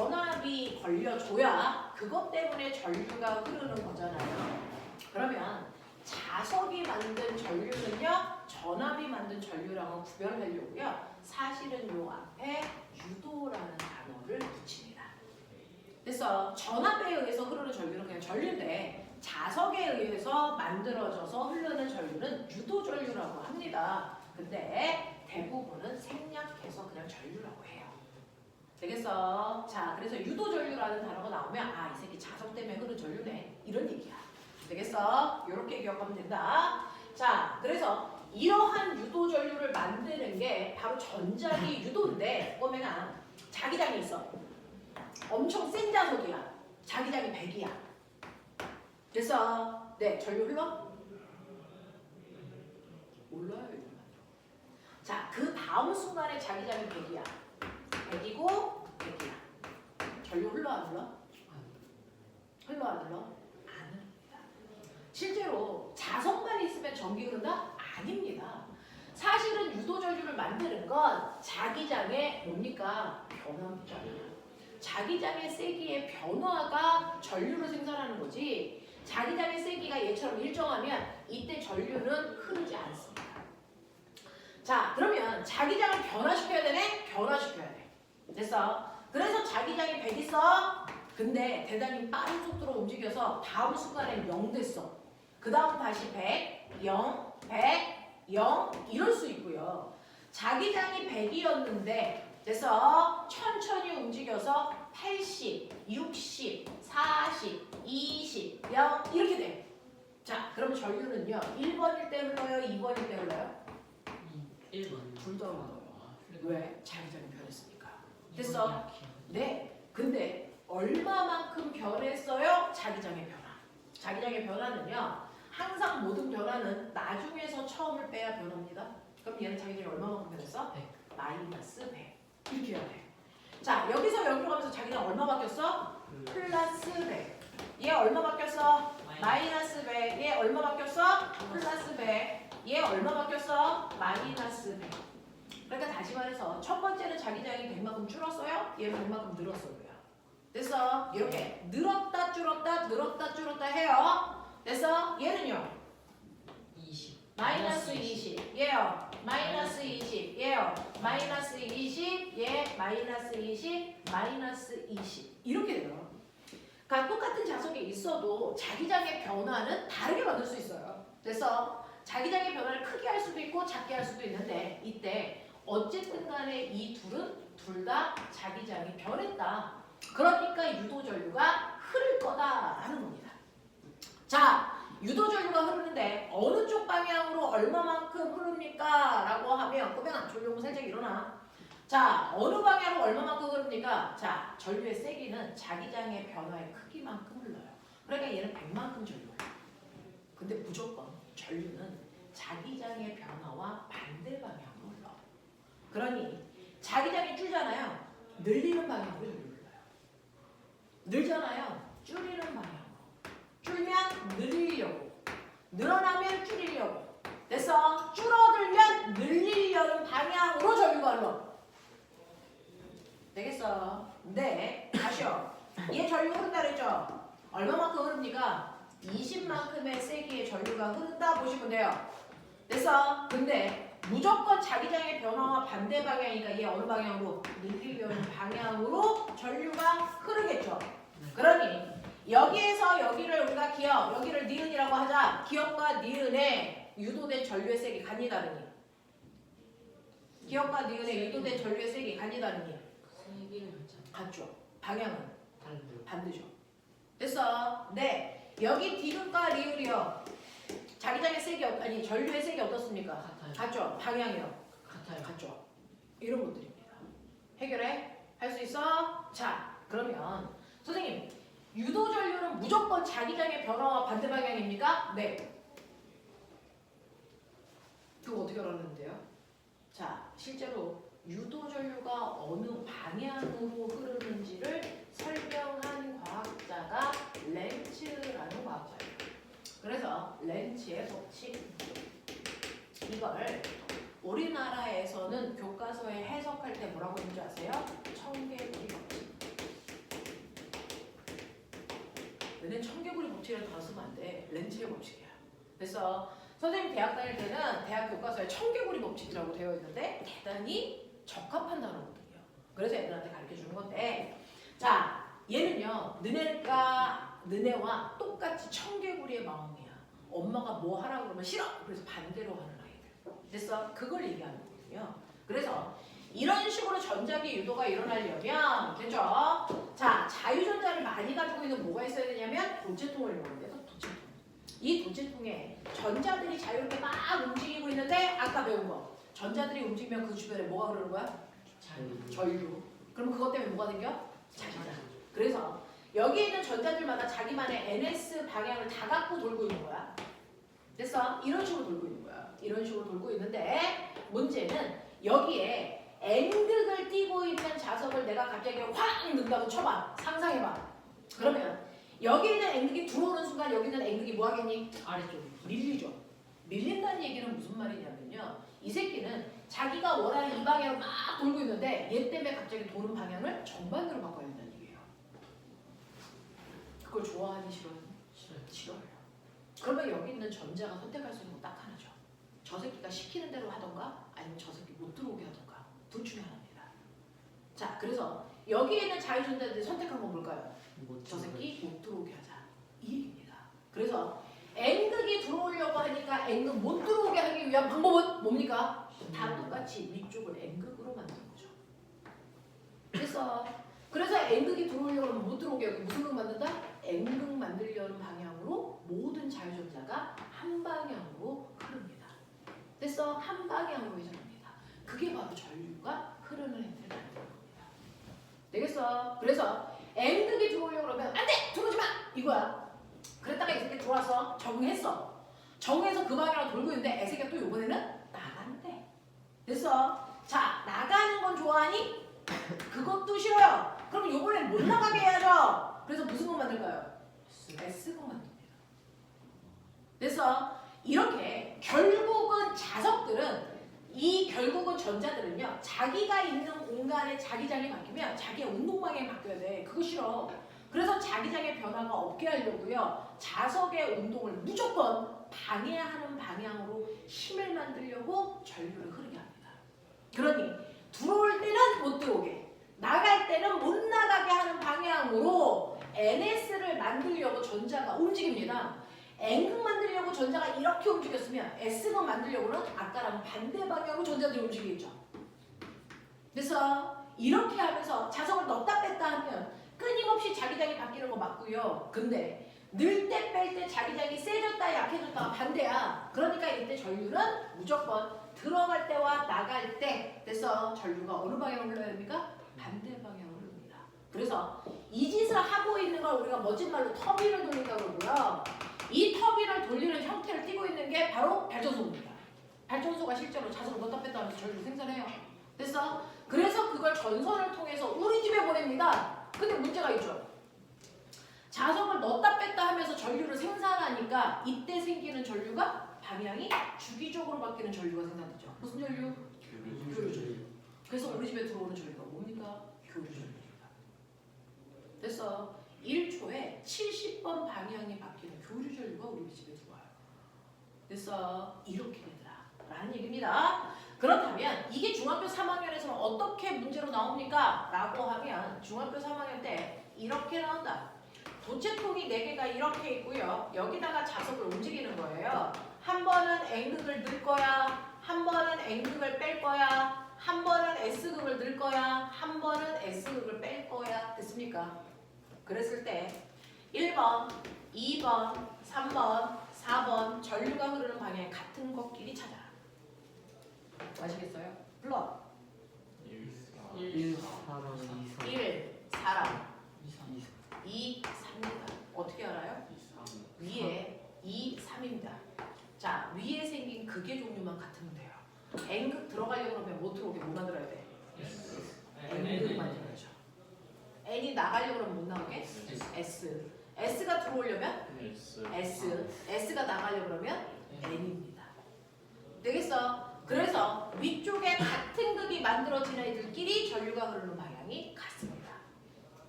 전압이 걸려줘야 그것 때문에 전류가 흐르는 거잖아요. 그러면 자석이 만든 전류는요, 전압이 만든 전류랑은 구별하려고요. 사실은 요 앞에 유도라는 단어를 붙입니다. 그래서 전압에 의해서 흐르는 전류는 그냥 전류인데 자석에 의해서 만들어져서 흐르는 전류는 유도 전류라고 합니다. 근데 대부분은 생략해서 그냥 전류라고 해요. 되겠어? 자, 그래서 유도 전류라는 단어가 나오면 아, 이 새끼 자석 때문에 흐르는 전류네. 이런 얘기야. 되겠어? 이렇게 기억하면 된다. 자, 그래서 이러한 유도 전류를 만드는 게 바로 전자기 유도인데 꼬맹아, 자기장이 있어. 엄청 센 자석이야. 자기장이 100이야. 됐어? 네, 전류 흘러? 몰라요. 자, 그 다음 순간에 자기장이 100이야. 100이고 100이야. 전류 흘러 안 흘러? 흘러 안 흘러? 안 흐릅니다. 실제로 자석만 있으면 전기 흐른다? 아닙니다. 사실은 유도 전류를 만드는 건 자기장의 뭡니까? 변화입니다. 자기장의 세기의 변화가 전류를 생산하는 거지, 자기장의 세기가 얘처럼 일정하면 이때 전류는 흐르지 않습니다. 자, 그러면 자기장을 변화시켜야 되네? 변화시켜야 돼. 됐어? 그래서 자기장이 100 있어. 근데 대단히 빠른 속도로 움직여서 다음 순간에 0 됐어. 그 다음 다시 100, 0, 100, 0 이럴 수 있고요. 자기장이 100이었는데 됐어? 천천히 움직여서 80, 60, 40, 20, 0 이렇게 돼. 자, 그럼 전류는요. 1번일 때 흘러요? 2번일 때 흘러요? 1번. 둘 다 흘러요. 왜? 자기장이 변했으니까. 됐어? 네. 근데 얼마만큼 변했어요? 자기장의 변화. 자기장의 변화는요. 항상 모든 변화는 나중에서 처음을 빼야 변합니다. 그럼 얘는 자기장이 얼마만큼 변했어? 100. 마이너스 100. 이렇게 해야 돼. 자, 여기서 여기로 가면서 자기장 얼마 바뀌었어? 플러스 100. 얘 얼마 바뀌었어? 마이너스 100. 얘 얼마 바뀌었어? 플러스 100. 얘 얼마 바뀌었어? 마이너스 100. 그러니까 다시 말해서 첫 번째는 자기장이 100만큼 줄었어요? 얘는 100만큼 늘었어요. 됐어? 이렇게 늘었다 줄었다 늘었다 줄었다 해요. 됐어? 얘는요? 20. 마이너스 20. 얘요. 마이너스 20. 얘요. 마이너스 20. 얘 마이너스 20. 마이너스 20. 이렇게 돼요. 그러니까 똑같은 자석이 있어도 자기장의 변화는 다르게 만들 수 있어요. 됐어? 자기장의 변화를 크게 할 수도 있고 작게 할 수도 있는데 이때 어쨌든 간에 이 둘은 둘 다 자기장이 변했다. 그러니까 유도전류가 흐를 거다 하는 겁니다. 자, 유도전류가 흐르는데 어느 쪽 방향으로 얼마만큼 흐릅니까? 라고 하면 꼬맹아 조용 살짝 일어나. 자, 어느 방향으로 얼마만큼 흐릅니까? 자, 전류의 세기는 자기장의 변화의 크기만큼 흘러요. 그러니까 얘는 100만큼 전류 흘러요. 근데 무조건 전류는 자기장의 변화와 반대 방향으로 흘러. 그러니 자기장이 줄잖아요. 늘리는 방향으로 전류 흘러요. 늘잖아요. 줄이는 방향으로. 줄면 늘리려고. 늘어나면 줄이려고. 됐어? 줄어들면 늘리려는 방향으로 전류가 흘러. 되겠어? 네. 다시요. 얘 전류 흐른다 그랬죠? 얼마만큼 흐릅니까? 20만큼의 세기의 전류가 흐른다 보시면 돼요. 됐어? 근데 무조건 자기장의 변화와 반대 방향이니까 얘 어느 방향으로? 늘리려는 방향으로 전류가 흐르겠죠. 그러니 여기에서 여기를 우리가 기억, 여기를 니은이라고 하자. 기억과 니은에 유도된 전류의 세기 같니 다르니? 기억과 니은에 유도된 전류의 세기 같니 다르니? 세기는 같잖아. 같죠. 방향은 다른데요. 반대죠. 됐어? 네. 여기 디귿과 리을이요. 자기장의 색이 아니 전류의 색이 어떻습니까? 같아요. 같죠. 방향이요. 같아요. 같죠. 이런 것들입니다. 해결해? 할 수 있어? 자, 그러면 선생님 유도 전류는 무조건 자기장의 변화와 반대 방향입니까? 네. 그거 어떻게 알았는데요? 자, 실제로 유도 전류가 어느 방향으로 흐르는지를 설명한 과학자가 렌츠라는 과학자예요. 그래서 렌츠의 법칙 이걸 우리나라에서는 교과서에 해석할 때 뭐라고 했는지 아세요? 청개구리 법칙. 얘는 청개구리 법칙이라는 단어 쓰면 안 돼. 렌츠의 법칙이야. 그래서 선생님 대학 다닐 때는 대학 교과서에 청개구리 법칙이라고 되어 있는데 대단히 적합한 단어거든요. 그래서 애들한테 가르쳐 주는 건데, 자, 얘는요, 너네와 똑같이 청개구리의 마음이야. 엄마가 뭐 하라고 그러면 싫어! 그래서 반대로 하는 아이들. 됐어? 그걸 얘기하는 거거든요. 그래서 이런 식으로 전자기 유도가 일어나려면, 됐죠? 자, 자유전자를 많이 가지고 있는 뭐가 있어야 되냐면 도체통을 이용하는데, 도체통. 이 도체통에 전자들이 자유롭게 막 움직이고 있는데, 아까 배운 거. 전자들이 움직이면 그 주변에 뭐가 흐르는 거야? 전류. 그럼 그것 때문에 뭐가 생겨? 자기장. 그래서 여기 있는 전자들마다 자기만의 NS 방향을 다 갖고 돌고 있는 거야. 됐어? 이런 식으로 돌고 있는 거야. 이런 식으로 돌고 있는데 문제는 여기에 N극을 띄고 있는 자석을 내가 갑자기 확 넣는다고 쳐봐. 상상해봐. 그러면 여기 있는 N극이 들어오는 순간 여기 있는 N극이 뭐 하겠니? 아래쪽에. 밀리죠. 밀린다는 얘기는 무슨 말이냐면요. 이 새끼는 자기가 원하는 이 방향으로 막 돌고 있는데 얘 때문에 갑자기 도는 방향을 정반대로 바꿔야 된다는 얘기예요. 그걸 좋아하니 싫어하니? 싫어요. 그러면 여기 있는 전자가 선택할 수 있는 건 딱 하나죠. 저 새끼가 시키는 대로 하던가 아니면 저 새끼 못 들어오게 하던가 둘 중에 하나입니다. 자, 그래서 여기에 있는 자유전자들이 선택한 건 뭘까요? 저 새끼 못 들어오게 하자. 이 얘기입니다. 그래서 N극이 들어오려고 하니까 N극 못 들어오게 하기 위한 방법은 뭡니까? 다 똑같이 위쪽을 N극으로 만드는 거죠. 그래서 N극이 들어오려고 하면 못 들어오게 하기 무슨 극 만든다? N극 만들려는 방향으로 모든 자유전자가 한 방향으로 흐릅니다. 됐어? 한 방향으로 회전합니다. 그게 바로 전류가 흐르는 행태를 만드는 겁니다. 되겠어? 그래서 N극이 들어오려고 그러면 안 돼! 들어오지 마! 이거야. 그랬다가 이 새끼 들어와서 적응했어. 적응해서 그 방향으로 돌고 있는데 애새끼가 또 이번에는 나간대. 됐어? 자, 나가는 건 좋아하니? 그것도 싫어요. 그럼 이번엔 못 나가게 해야죠. 그래서 무슨 거 만들까요? S가 만듭니다. 그래서 이렇게 결국은 자석들은 결국은 전자들은요, 자기가 있는 공간에 자기장이 바뀌면 자기의 운동 방향이 바뀌어야 돼. 그거 싫어. 그래서 자기장의 변화가 없게 하려고요, 자석의 운동을 무조건 방해하는 방향으로 힘을 만들려고 전류를 흐르게 합니다. 그러니 들어올 때는 못 들어오게, 나갈 때는 못 나가게 하는 방향으로 NS를 만들려고 전자가 움직입니다. N극 만들려고 전자가 이렇게 움직였으면 S극 만들려고는 아까랑 반대 방향으로 전자들이 움직이겠죠. 그래서 이렇게 하면서 자석을 넣었다 뺐다 하면 끊임없이 자기장이 바뀌는 거 맞고요. 근데 늘 때 뺄 때 자기장이 세졌다 약해졌다가 반대야. 그러니까 이때 전류는 무조건 들어갈 때와 나갈 때 돼서 전류가 어느 방향으로 흘러야 됩니까? 반대 방향으로 흐릅니다. 그래서 이 짓을 하고 있는 걸 우리가 멋진 말로 터빈을 돌린다고 그러고요. 이 터빈을 돌리는 형태를 띠고 있는 게 바로 발전소입니다. 발전소가 실제로 자석을 넣었다 뺐다 하면서 전류를 생산해요. 됐어? 그래서 그걸 전선을 통해서 우리 집에 보냅니다. 근데 문제가 있죠. 자석을 넣었다 뺐다 하면서 전류를 생산하니까 이때 생기는 전류가 방향이 주기적으로 바뀌는 전류가 생산되죠. 무슨 전류? 교류 전류. 그래서 우리 집에 들어오는 전류가 뭡니까? 교류 전류입니다. 됐어? 1초에 70번 방향이 바뀌는 교류 전류가 우리 집에 들어와요. 됐어? 이렇게 되더라 라는 얘기입니다. 그렇다면 이게 중학교 3학년에서는 어떻게 문제로 나옵니까? 라고 하면 중학교 3학년 때 이렇게 나온다. 도체통이 4개가 이렇게 있고요. 여기다가 자석을 움직이는 거예요. 한 번은 N극을 넣을 거야. 한 번은 N극을 뺄 거야. 한 번은 S극을 넣을 거야. 한 번은 S극을 뺄 거야. 됐습니까? 그랬을 때 1번, 2번, 3번, 4번 전류가 흐르는 방향이 같은 것끼리 찾아라. 아시겠어요? 불러. 1, 4랑 1, 4랑 2, 3입니다. 어떻게 알아요? 2, 3 위에 2, 3입니다. 자, 위에 생긴 극의 종류만 같으면 돼요. N극 들어가려고 그러면 못 들어오게 뭐 만들어야 돼? N극 만들어야죠. N이 나가려고 그러면 못 나오게? S. S가 들어오려면? S. S가 나가려고 그러면? N입니다. 되겠어? 그래서 위쪽에 같은 극이 만들어진 애들끼리 전류가 흐르는 방향이 같습니다.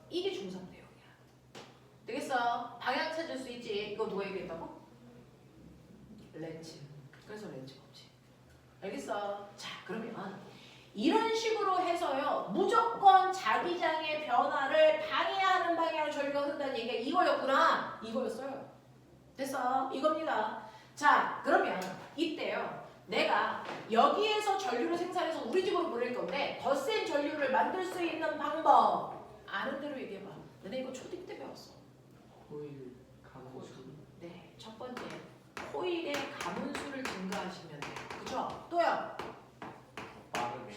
이게 중3 내용이야. 되겠어? 알겠어? 방향 찾을 수 있지. 이거 누가 얘기했다고? 렌즈. 그래서 렌즈 법칙. 알겠어? 자, 그러면 이런 식으로 해서요. 무조건 자기장의 변화를 방해하는 방향으로 전류가 흐른다는 얘기가 이거였구나. 이거였어요. 됐어? 이겁니다. 자, 그러면 이때요. 내가 여기에서 전류를 생산해서 우리 집으로 보낼 건데 더 센 전류를 만들 수 있는 방법 아는 대로 얘기해봐. 너네 이거 초딩 때 배웠어. 코일 가로수. 네, 첫 번째 코일의 가문수를 증가하시면 돼요. 그죠? 또요. 빠르게.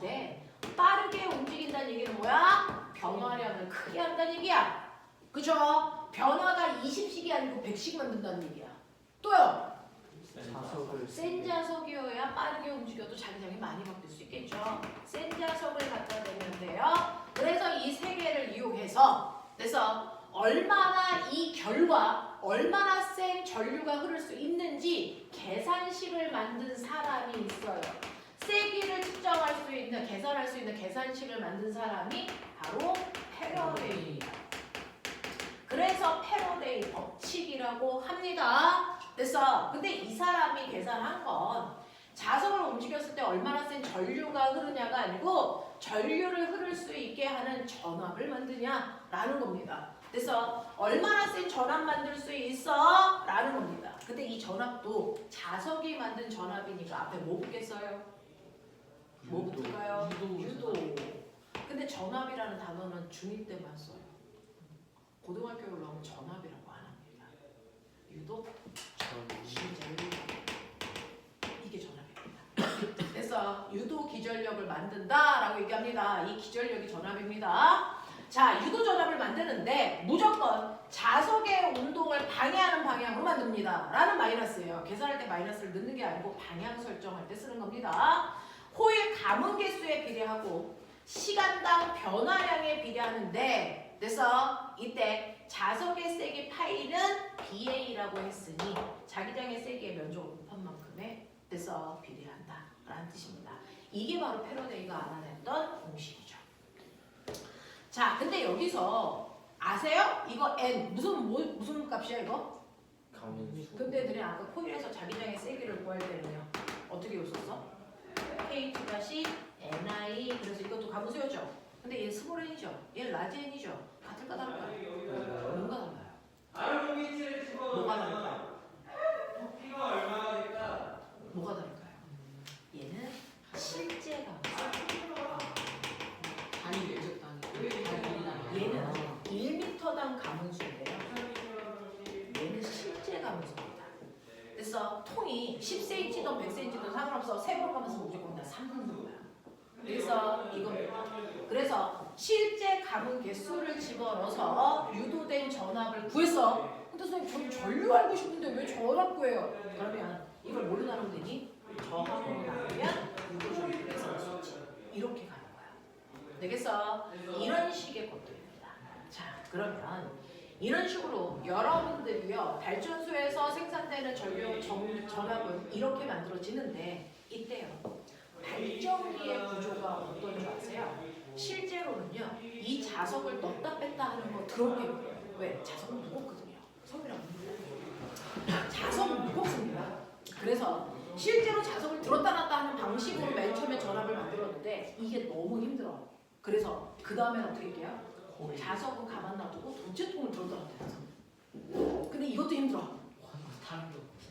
네, 빠르게 움직인다는 얘기는 뭐야? 변화량을 크게 한다는 얘기야. 그죠? 변화가 20씩이 아니고 100씩 만든다는 얘기야. 또요. 자석을. 센 자석이어야 빠르게 움직여도 자기장이 많이 바뀔 수 있겠죠. 센 자석을 갖다 대면 돼요. 그래서 이 세 개를 이용해서 그래서 얼마나 이 결과 얼마나 센 전류가 흐를 수 있는지 계산식을 만든 사람이 있어요. 세기를 측정할 수 있는 계산할 수 있는 계산식을 만든 사람이 바로 패러데이입니다. 그래서 패러데이 법칙이라고 합니다. 됐어. 근데 이 사람이 계산한 건 자석을 움직였을 때 얼마나 센 전류가 흐르냐가 아니고 전류를 흐를 수 있게 하는 전압을 만드냐라는 겁니다. 그래서 얼마나 센 전압 만들 수 있어? 라는 겁니다. 근데 이 전압도 자석이 만든 전압이니까 앞에 뭐 붙겠어요? 뭐 붙을까요? 유도. 근데 전압이라는 단어는 중2 때만 써요. 고등학교에 올라오면 전압이라고 안 합니다. 유도, 기전력. 이게 전압입니다. 그래서 유도 기전력을 만든다라고 얘기합니다. 이 기전력이 전압입니다. 자, 유도 전압을 만드는데 무조건 자석의 운동을 방해하는 방향으로 만듭니다. 라는 마이너스예요. 계산할 때 마이너스를 넣는 게 아니고 방향 설정할 때 쓰는 겁니다. 호일 감은 개수에 비례하고 시간당 변화량에 비례하는데 그래서 이때 자석의 세기 파이는 BA라고 했으니 자기장의 세기의 면적을 곱한 만큼에 그래서 비례한다 라는 뜻입니다. 이게 바로 패러데이가 알아냈던 공식이죠. 자, 근데 여기서 아세요? 이거 N 무슨 값이야 이거? 가문수. 근데 너네 아까 코일에서 자기장의 세기를 구할 때는요 어떻게 썼어? K2-NI 그래서 이것도 가문수였죠? 근데 얘는 스몰 n이죠? 얘는 라지 n이죠? 같을까 다를까요? 뭔가 달라요. 뭐가 다를까요? 뭐가 다를까요? 얘는 실제 가문수. 단위 면적 단위. 얘는 1m당 가문수인데요. 얘는 실제 가문수입니다. 그래서 통이 10cm든 100cm든 상관없어. 세번 가면서 무조건 다 3분 거야. 그래서 이겁니다. 그래서 실제 가문 개수를 집어넣어서 유도된 전압을 구했어. 근데 선생님 전 전류 알고 싶은데 왜 전압 구해요? 그러면 이걸 뭘로 나누면 되니? 저항으로 나누면 유도 전류를 해서 수 있지. 이렇게 가는 거야. 되겠어? 이런 식의 것들입니다. 자, 그러면 이런 식으로 여러분들이요 발전소에서 생산되는 전류 전압은 이렇게 만들어지는데 이때요 발전기의 구조가 어떤 줄 아세요? 실제로는요 이 자석을 넣었다 뺐다 하는 거 들어보게요. 왜? 자석은 무겁거든요. 섬이라고 자석은 무겁습니다. 그래서 실제로 자석을 들었다 놨다 하는 방식으로 맨 처음에 전압을 만들었는데 이게 너무 힘들어. 그래서 그 다음엔 어떻게 할게요? 자석은 가만 놔두고 도체통을 들었다 놨다 해서 근데 이것도 힘들어.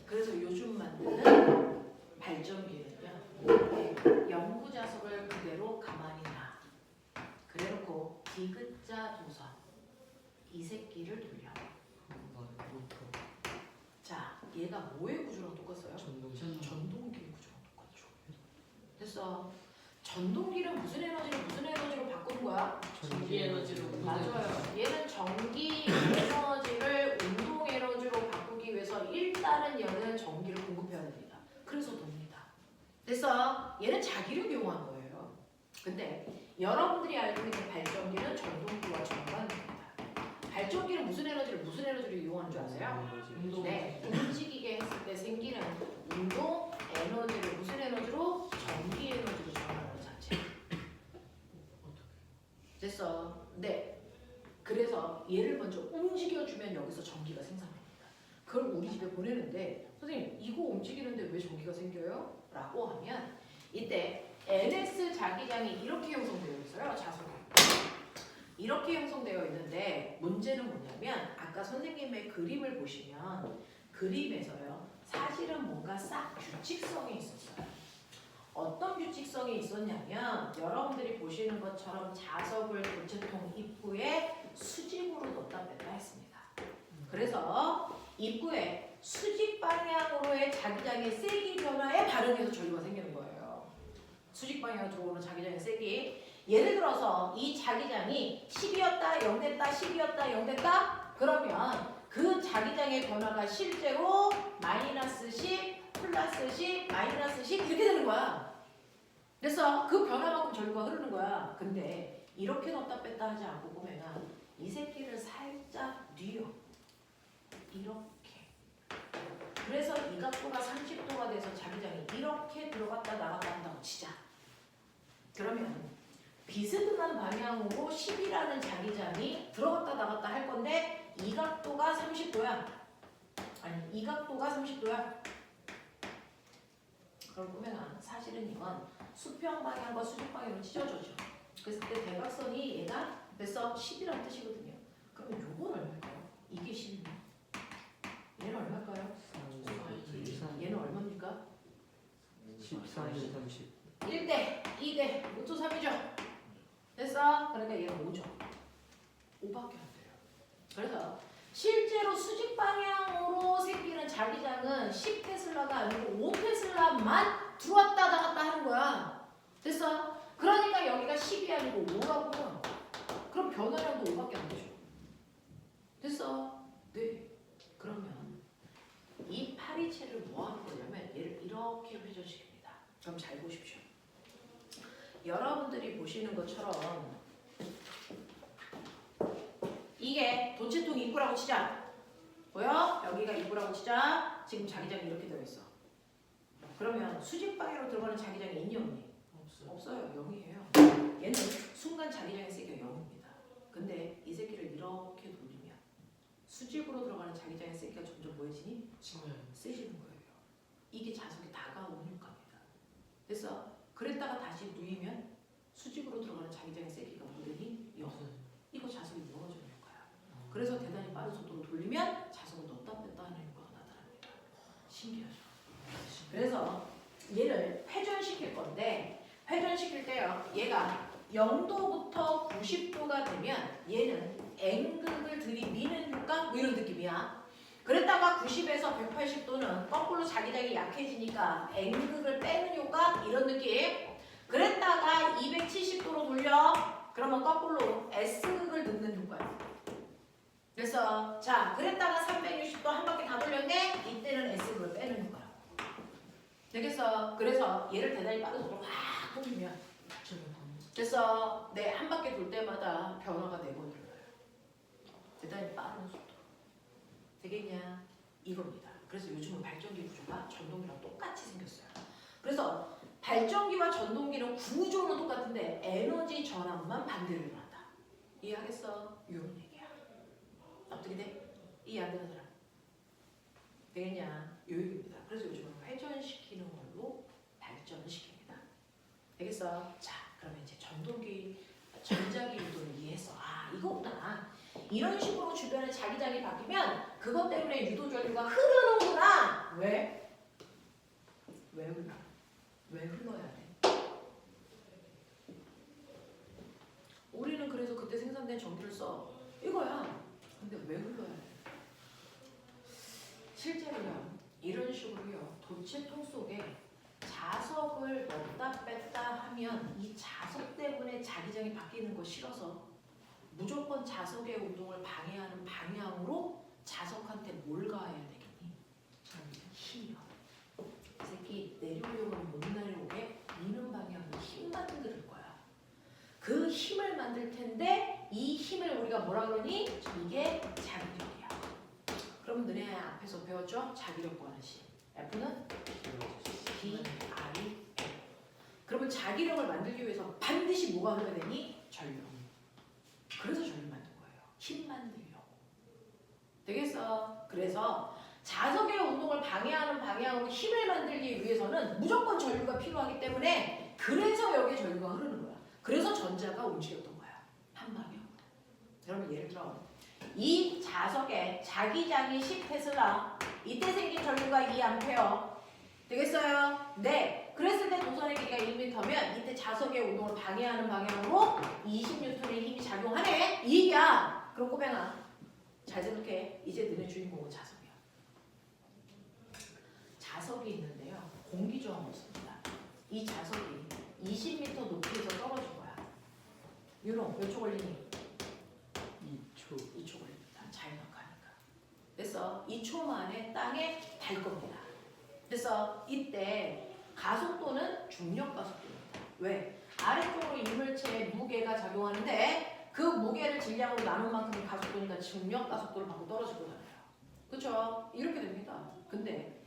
그래서 요즘 만드는 발전기는요 영구 자석을 그대로 가만히 놔. 그래놓고 디귿자 도선 이 새끼를 돌려. 자, 얘가 뭐의 구조랑 똑같아요? 전동기의 구조랑 똑같죠. 됐어. 전동기는 무슨 에너지로 바꾸는 거야? 전기 에너지로. 맞아요. 얘는 전기 에너지를 운동 에너지로 바꾸기 위해서 일단은 얘는 전기를 공급해야 됩니다. 그래서 돕니다. 그래서 얘는 자기를 이용한 거예요. 근데 여러분들이 알고 있는 발전기는 전동기와 정반대입니다. 발전기는 무슨 에너지로 이용하는 줄 아세요? 운동. 네, 움직이게 했을 때 생기는 운동 에너지를 무슨 에너지로? 전기 에너지로 전환하는 것 자체. 됐어. 네. 그래서 얘를 먼저 움직여주면 집에 보내는데 선생님 이거 움직이는데 왜 저기가 생겨요? 라고 하면 이때 NS 자기장이 이렇게 형성되어 있어요. 자석이. 이렇게 형성되어 있는데 문제는 뭐냐면 아까 선생님의 그림을 보시면 그림에서요. 사실은 뭔가 싹 규칙성이 있었어요. 어떤 규칙성이 있었냐면 여러분들이 보시는 것처럼 자석을 교체통 입구에 수직으로 넣었다 뺐다 했습니다. 그래서 입구에 수직 방향으로의 자기장의 세기 변화에 반응해서 전류가 생기는 거예요. 수직 방향으로 들어오는 자기장의 세기. 예를 들어서 이 자기장이 10이었다 0 됐다 10이었다 0 됐다 그러면 그 자기장의 변화가 실제로 마이너스 10 플러스 10 마이너스 10 이렇게 되는 거야. 그래서 그 변화만큼 전류가 흐르는 거야. 근데 이렇게 넣었다 뺐다 하지 않고 보면은 이 새끼를 살짝 뉘어. 이렇게. 그래서 이 각도가 30도가 돼서 자기장이 이렇게 들어갔다 나갔다 한다고 치자. 그러면 비스듬한 방향으로 10이라는 자기장이 들어갔다 나갔다 할 건데 이 각도가 30도야. 아니 이 각도가 30도야. 그걸 보면 사실은 이건 수평 방향과 수직 방향으로 찢어져죠. 그랬을 때 대각선이 얘가 그래서 10이라는 뜻이거든요. 그러면 요건 얼마일까요? 이게 10이면 얘는 얼마일까요? 얘는 얼마입니까? 14대 30. 1대 2대 루트 3이죠. 됐어? 그러니까 얘는 5죠. 5밖에 안 돼요. 그래서 실제로 수직 방향으로 생기는 자기장은 10테슬라가 아니고 5테슬라만 들어왔다 나갔다 하는 거야. 됐어? 그러니까 여기가 10이 아니고 5라고. 그럼 변화량도 5밖에 안 되죠. 됐어? 네. 그러면 이 파리채를 뭐 하는 거냐면 얘를 이렇게 회전시킵니다. 그럼 잘 보십시오. 여러분들이 보시는 것처럼 이게 도체통 입구라고 치자. 보여? 여기가 입구라고 치자. 지금 자기장이 이렇게 되어 있어. 그러면 수직 방향으로 들어가는 자기장이 있니 없니? 없어요. 0이에요. 얘는 순간 자기장의 세기가 0입니다. 근데 이 새끼를 이렇게 돌리면 수직으로 들어가는 자기장의 세기가 점점 뭐해지니? 세지는 거예요. 이게 자석이 다가오는 효과입니다. 됐어? 그랬다가 다시 누이면 수직으로 들어가는 자기장의 세기가 뭐되니? 0. 이거 자석이 무너지는 효과야. 그래서 대단히 빠른 속도로 돌리면 자석을 넣었다 뺐다 하는 효과가 나타납니다. 신기하죠? 그래서 얘를 회전시킬 건데 회전시킬 때요. 얘가 0도부터 90도가 되면 얘는 N극을 들이미는 효과 뭐 이런 느낌이야. 그랬다가 90에서 180도는 거꾸로 자기장이 약해지니까 N극을 빼는 효과 이런 느낌. 그랬다가 270도로 돌려. 그러면 거꾸로 S극을 넣는 효과야. 그래서 자 그랬다가 360도 한 바퀴 다 돌렸는데 이때는 S극을 빼는 효과야. 되겠어? 그래서 얘를 대단히 빠른 속도로 확 돌리면 그래서 네, 한 바퀴 돌 때마다 변화가 되고 늘어요. 대단히 빠른 속도. 되겠냐? 이겁니다. 그래서 요즘은 발전기 구조가 전동기랑 똑같이 생겼어요. 그래서 발전기와 전동기는 구조는 똑같은데 에너지 전압만 반대로 일어난다. 이해하겠어? 이런 얘기야. 어떻게 돼? 이해 안 되는 사람? 되겠냐? 요 얘기입니다. 그래서 요즘은 회전시키는 걸로 발전을 시킵니다. 되겠어? 자, 그러면 이제 전동기, 전자기 유도를 이해해서 아 이거구나. 이런 식으로 주변에 자기장이 바뀌면 그것 때문에 유도 전류가 흐르는구나. 왜? 왜 흘러? 왜 흘러야 돼? 우리는 그래서 그때 생산된 전기를 써. 이거야. 근데 왜 흘러야 돼? 실제로요. 이런 식으로요. 도체통 속에 자석을 넣었다 뺐다 하면 이 자석 때문에 자기장이 바뀌는 거 싫어서 무조건 자석의 운동을 방해하는 방향으로 자석한테 뭘 가해야 되겠니? 힘이요. 이 새끼 내려오려면 못 내려오게 미는 방향으로 힘 만들 거야. 그 힘을 만들 텐데 이 힘을 우리가 뭐라 그러니? 이게 자기력이야. 그럼 너네 앞에서 배웠죠? 자기력 구하는 시. F는 D, I, L. 그러면 자기력을 만들기 위해서 반드시 뭐가 흘러야 되니? 전력. 그래서 전력 만든 거예요. 힘 만들려고. 되겠어? 그래서 자석의 운동을 방해하는 방향으로 힘을 만들기 위해서는 무조건 전류가 필요하기 때문에 그래서 여기에 전류가 흐르는 거야. 그래서 전자가 움직였던 거야. 한 방향으로. 여러분 예를 들어 이 자석에 자기장이 10테슬라 이때 생긴 전류가 2A 되겠어요? 네. 그랬을 때 도선의 길이가 1m면 이때 자석의 운동을 방해하는 방향으로 20N의 힘이 작용하네. 이 얘기야. 그럼 꼬맹아 잘 생각해. 이제 너네 주인공은 자석이야. 자석이 있는데요. 공기 저항 없습니다. 이 자석이 20m 높이에서 떨어진 거야. 윤호 몇 초 걸리니? 2초. 2초 걸립니다. 자연학하니까. 그래서 2초 만에 땅에 닿을 겁니다. 그래서 이때 가속도는 중력 가속도입니다. 왜? 아래쪽으로 이물체의 무게가 작용하는데 그 무게를 질량으로 나눈 만큼의 가속도니까 중력 가속도를 받고 떨어질 거잖아요. 그렇죠? 이렇게 됩니다. 근데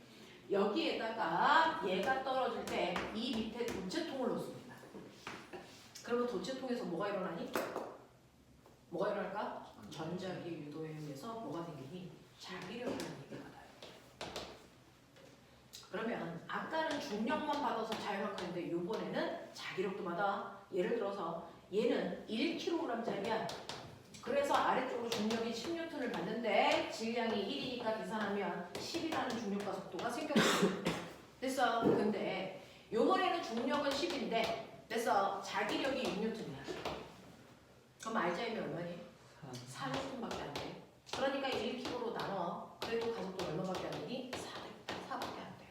여기에다가 얘가 떨어질 때 이 밑에 도체통을 놓습니다. 그러면 도체통에서 뭐가 일어나니? 뭐가 일어날까? 전자기 유도에 의해서 뭐가 생기니? 자기력이라는 얘기가 나요. 그러면 아까는 중력만 받아서 자연학하는데 이번에는 자기력도 받아. 예를 들어서 얘는 1kg짜리야. 그래서 아래쪽으로 중력이 10N을 받는데 질량이 1이니까 계산하면 10이라는 중력 가속도가 생겼거든요. 됐어. 근데 요번에는 중력은 10인데 됐어. 자기력이 6N이야. 그럼 알자이면 얼마니? 4N밖에 안 돼. 그러니까 1kg로 나눠. 그래도 가속도 얼마밖에 안 되니? 4밖에 안 돼.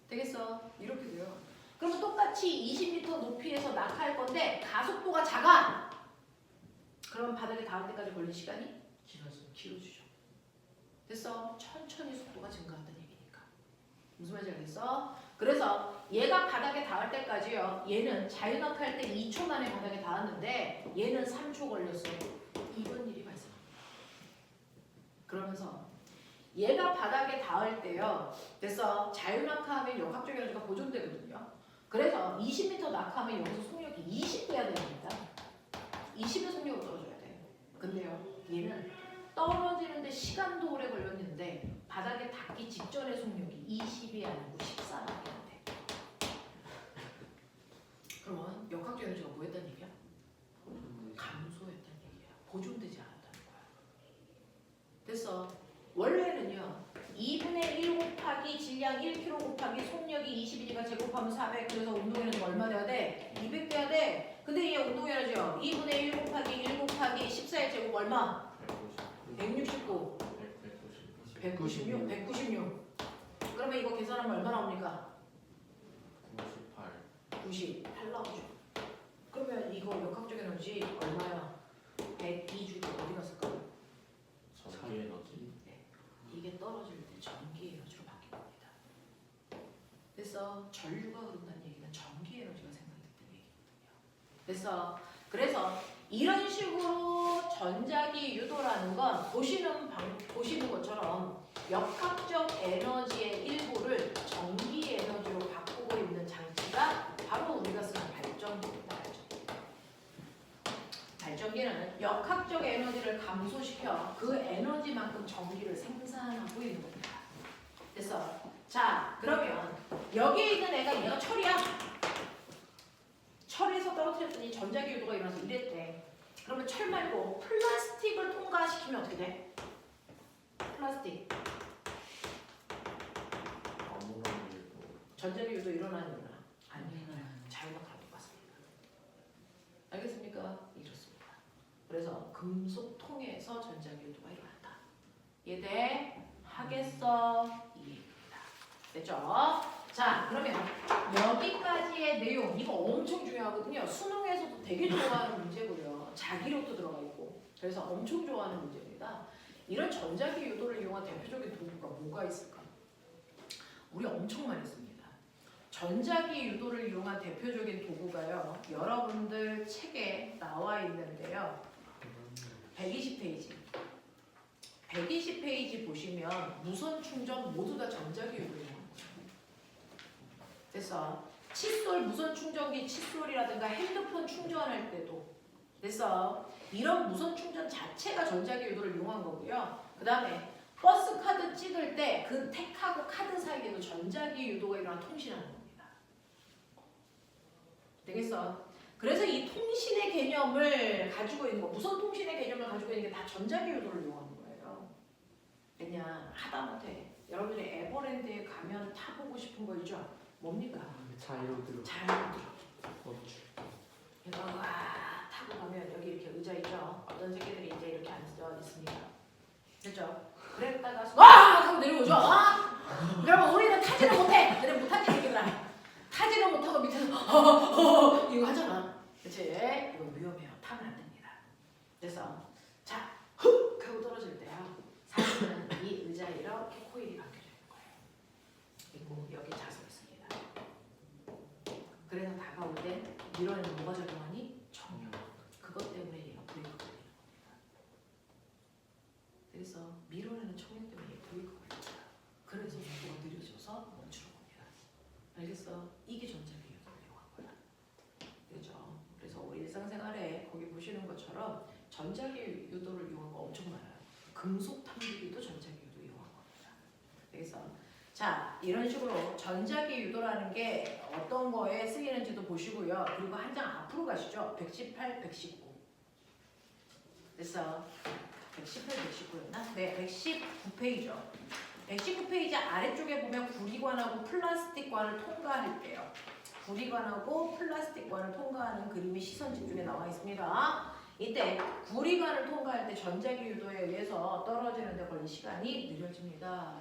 되겠어? 이렇게 돼요. 그럼 똑같이 20m 높이에서 낙하할 건데 가속도가 작아. 그러면 바닥에 닿을 때까지 걸린 시간이 길어지죠. 됐어? 천천히 속도가 증가한다는 얘기니까. 무슨 말인지 알겠어? 그래서 얘가 바닥에 닿을 때까지요. 얘는 자유낙하할 때 2초 만에 바닥에 닿았는데 얘는 3초 걸렸어. 이런 일이 발생합니다. 그러면서 얘가 바닥에 닿을 때요. 됐어? 자유낙하하면 역학적 에너지가 보존되거든요. 그래서 20m 낙하하면 여기서 속력이 20 돼야 됩니다. 20의 속력으로 떨어져야 돼. 근데요, 얘는 떨어지는데 시간도 오래 걸렸는데 바닥에 닿기 직전의 속력이 20이 아니고 14밖에 안 돼. 그러면 역학적 에너지가 뭐 했다는 얘기야? 감소했다는 얘기야. 보존되지 않았다는 거야. 됐어. 원래는요. 2분의 1 곱하기 질량 1kg 곱하기 속력이 20이니까 제곱하면 400. 그래서 운동에너지가 얼마 돼야 돼? 200 돼야 돼. 근데 얘 운동에너지요. 2분의 1 곱하기 1 곱하기 14의 제곱 얼마? 169. 196. 196. 그러면 이거 계산하면 얼마 나옵니까? 98 나오죠. 그러면 이거 역학적 에너지 얼마야? 102주기 어디 갔을까? 전기 에너지. 이게 떨어질 때 전기 에너지로 바뀝니다. 그래서 전류가 흐른다는 얘기는 전기 에너지가 생성됐다는 얘기거든요. 그래서 이런 식으로 전자기 유도라는 건 보시는 것처럼 역학적 에너지의 일부를 전기 에너지로 바꾸고 있는 장치가 바로 우리가 쓰는 발전기입니다. 발전기는 역학적 에너지를 감소시켜 그 에너지만큼 전기를 생산하고 있는 겁니다. 됐어. 자, 그러면 여기에 있는 얘가 철이야. 철에서 떨어뜨렸더니 전자기 유도가 일어나서 이랬대. 그러면 철 말고 플라스틱을 통과시키면 어떻게 돼? 플라스틱. 전자기 유도 일어나는구나. 안 일어나요. 자유낙하랑 똑같습니다. 알겠습니까? 이렇습니다. 그래서 금속통에서 전자기 유도가 일어난다. 이해돼? 하겠어? 이 얘기입니다. 됐죠? 자, 그러면 여기까지의 내용 이거 엄청 중요하거든요. 수능에서도 되게 좋아하는 문제고요. 자기력도 들어가 있고 그래서 엄청 좋아하는 문제입니다. 이런 전자기 유도를 이용한 대표적인 도구가 뭐가 있을까? 우리 엄청 많이 씁니다. 전자기 유도를 이용한 대표적인 도구가요. 여러분들 책에 나와 있는데요. 120페이지. 120페이지 보시면 무선 충전 모두 다 전자기 유도를 이용한 거예요. 됐어. 칫솔 무선 충전기 칫솔이라든가 핸드폰 충전할 때도 됐어. 이런 무선 충전 자체가 전자기 유도를 이용한 거고요. 그 다음에 버스 카드 찍을 때 그 택하고 카드 사이에도 전자기의 유도가 일어나 통신하는 겁니다. 되겠어? 그래서 이 통신의 개념을 가지고 있는 거, 무선 통신의 개념을 가지고 있는 게 다 전자기 유도를 이용하는 거예요. 왜냐? 하다못해 여러분들이 에버랜드에 가면 타보고 싶은 거 있죠? 뭡니까? 자유로 자유로. 멈추. 이거 와 타고 가면 여기 이렇게 의자 있죠? 어떤 새끼들이 이제 이렇게 앉아 있습니다. 됐죠? 그랬다가 와 하고 내려오죠? 여러분 우리는 타지를 못해. 너네 못하지 새끼들아. 타지를 못하고 밑에서 이거 하잖아. 그치? 이거 위험해요. 타면 안 됩니다. 그래서 자 훅 하고 떨어질 때요. 사실은 이 의자에 이렇게 코일이 박혀져 있는 거예요. 그리고 여기 자석 있습니다. 그래서 다가올 때 밀어내는 뭐가 작용하니? 청력. 그것 때문에 얘가 브레이크가 되는 겁니다. 그래서 밀어내는 청력 때문에 얘가 브레이크가 됩니다. 그래서 속도가 느려져서 멈추는 겁니다. 알겠어? 이게 전자기의 유도를 이용한 거야. 그죠? 그래서 우리 일상생활에 거기 보시는 것처럼 전자기의 유도를 이용한 거 엄청 많아요. 금속 탐지기도 전자기의 유도 이용한 겁니다. 그래서 자 이런 식으로 전자기 유도라는 게 어떤 거에 쓰이는지도 보시고요. 그리고 한 장 앞으로 가시죠. 118, 119. 그래서 118, 119였나? 네, 119페이지죠. 119페이지 아래쪽에 보면 구리관하고 플라스틱관을 통과할 때요. 구리관하고 플라스틱관을 통과하는 그림이 시선 집중에 나와 있습니다. 이때 구리관을 통과할 때 전자기 유도에 의해서 떨어지는 데 걸린 시간이 느려집니다.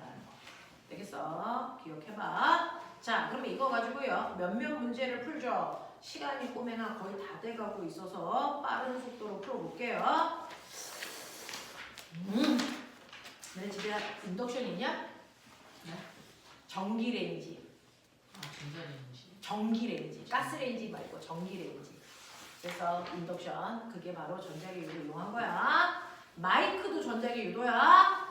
되겠어? 기억해봐. 자, 그러면 이거 가지고요. 몇몇 문제를 풀죠. 시간이 꼬매나 거의 다 돼가고 있어서 빠른 속도로 풀어볼게요. 너네 집에 인덕션 있냐? 네? 전기레인지. 아 전자레인지. 전기레인지. 가스레인지 말고 전기레인지. 그래서 인덕션. 그게 바로 전자기 유도 이용한 거야. 마이크도 전자기 유도야.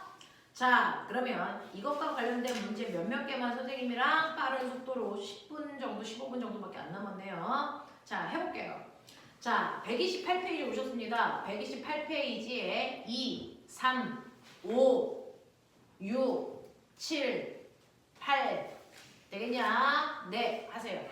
자, 그러면 이것과 관련된 문제 몇몇 개만 선생님이랑 빠른 속도로 10분 정도, 15분 정도밖에 안 남았네요. 자, 해볼게요. 자, 128페이지 오셨습니다. 128페이지에 2, 3, 5, 6, 7, 8 되겠냐? 네, 하세요.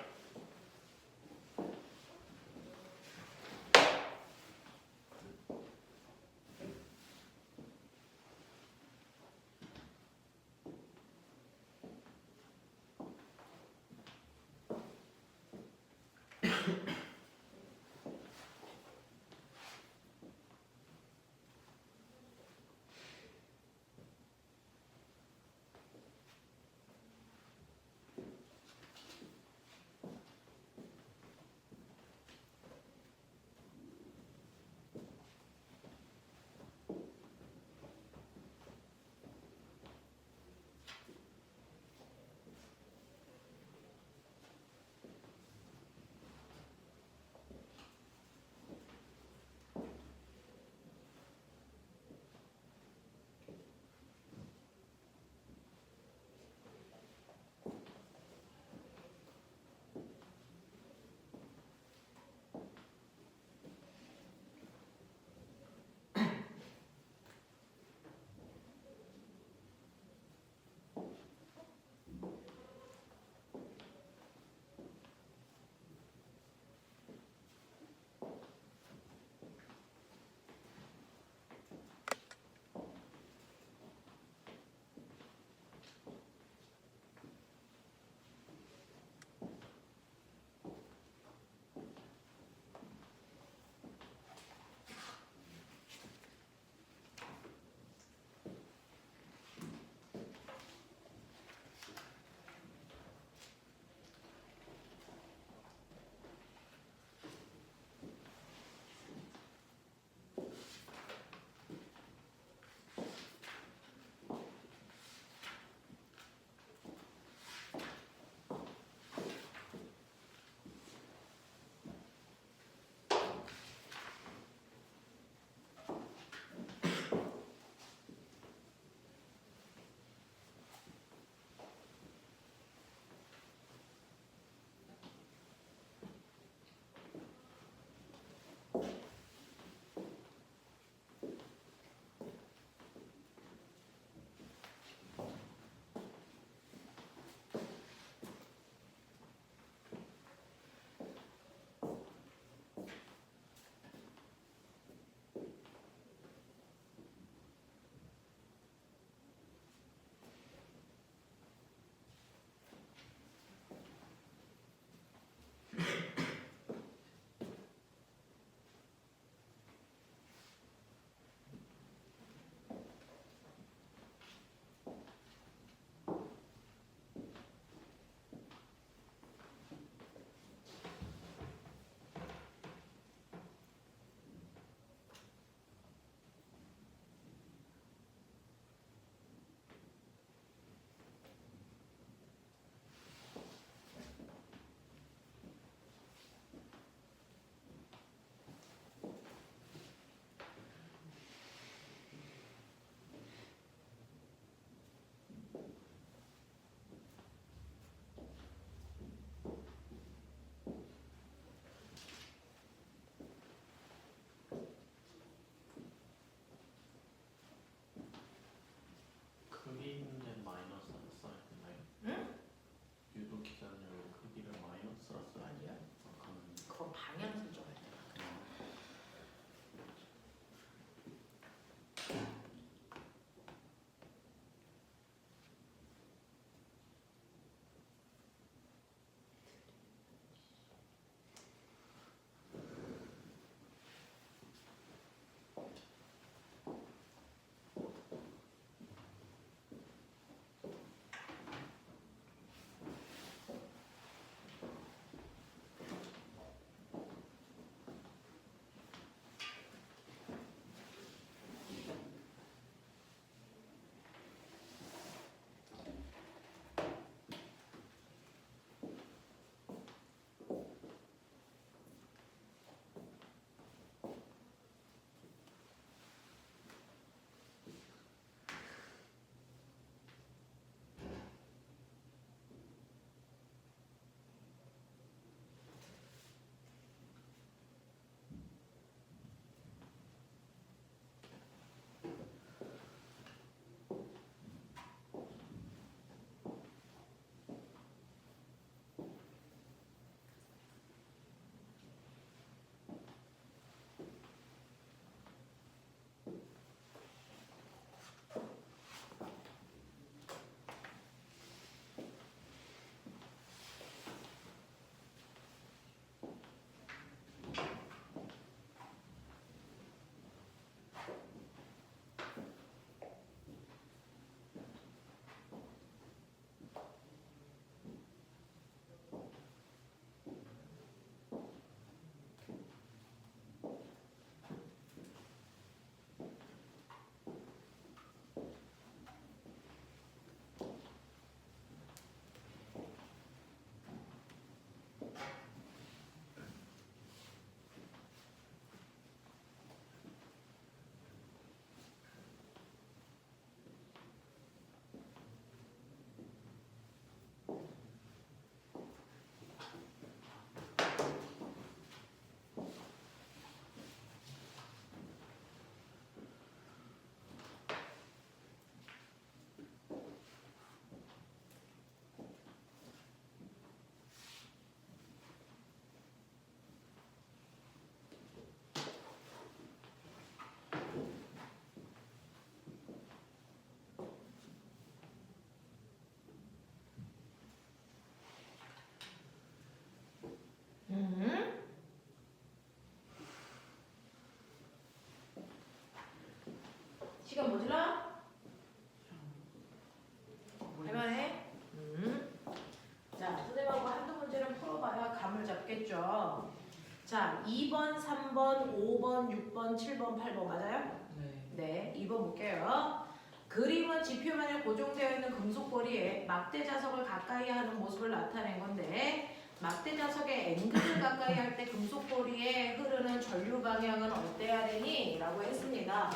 맞겠죠? 자, 2번, 3번, 5번, 6번, 7번, 8번 맞아요? 네. 네, 2번 볼게요. 그림은 지표면에 고정되어 있는 금속고리에 막대 자석을 가까이 하는 모습을 나타낸 건데 막대 자석의 N극을 가까이 할 때 금속고리에 흐르는 전류 방향은 어때야 되니? 라고 했습니다.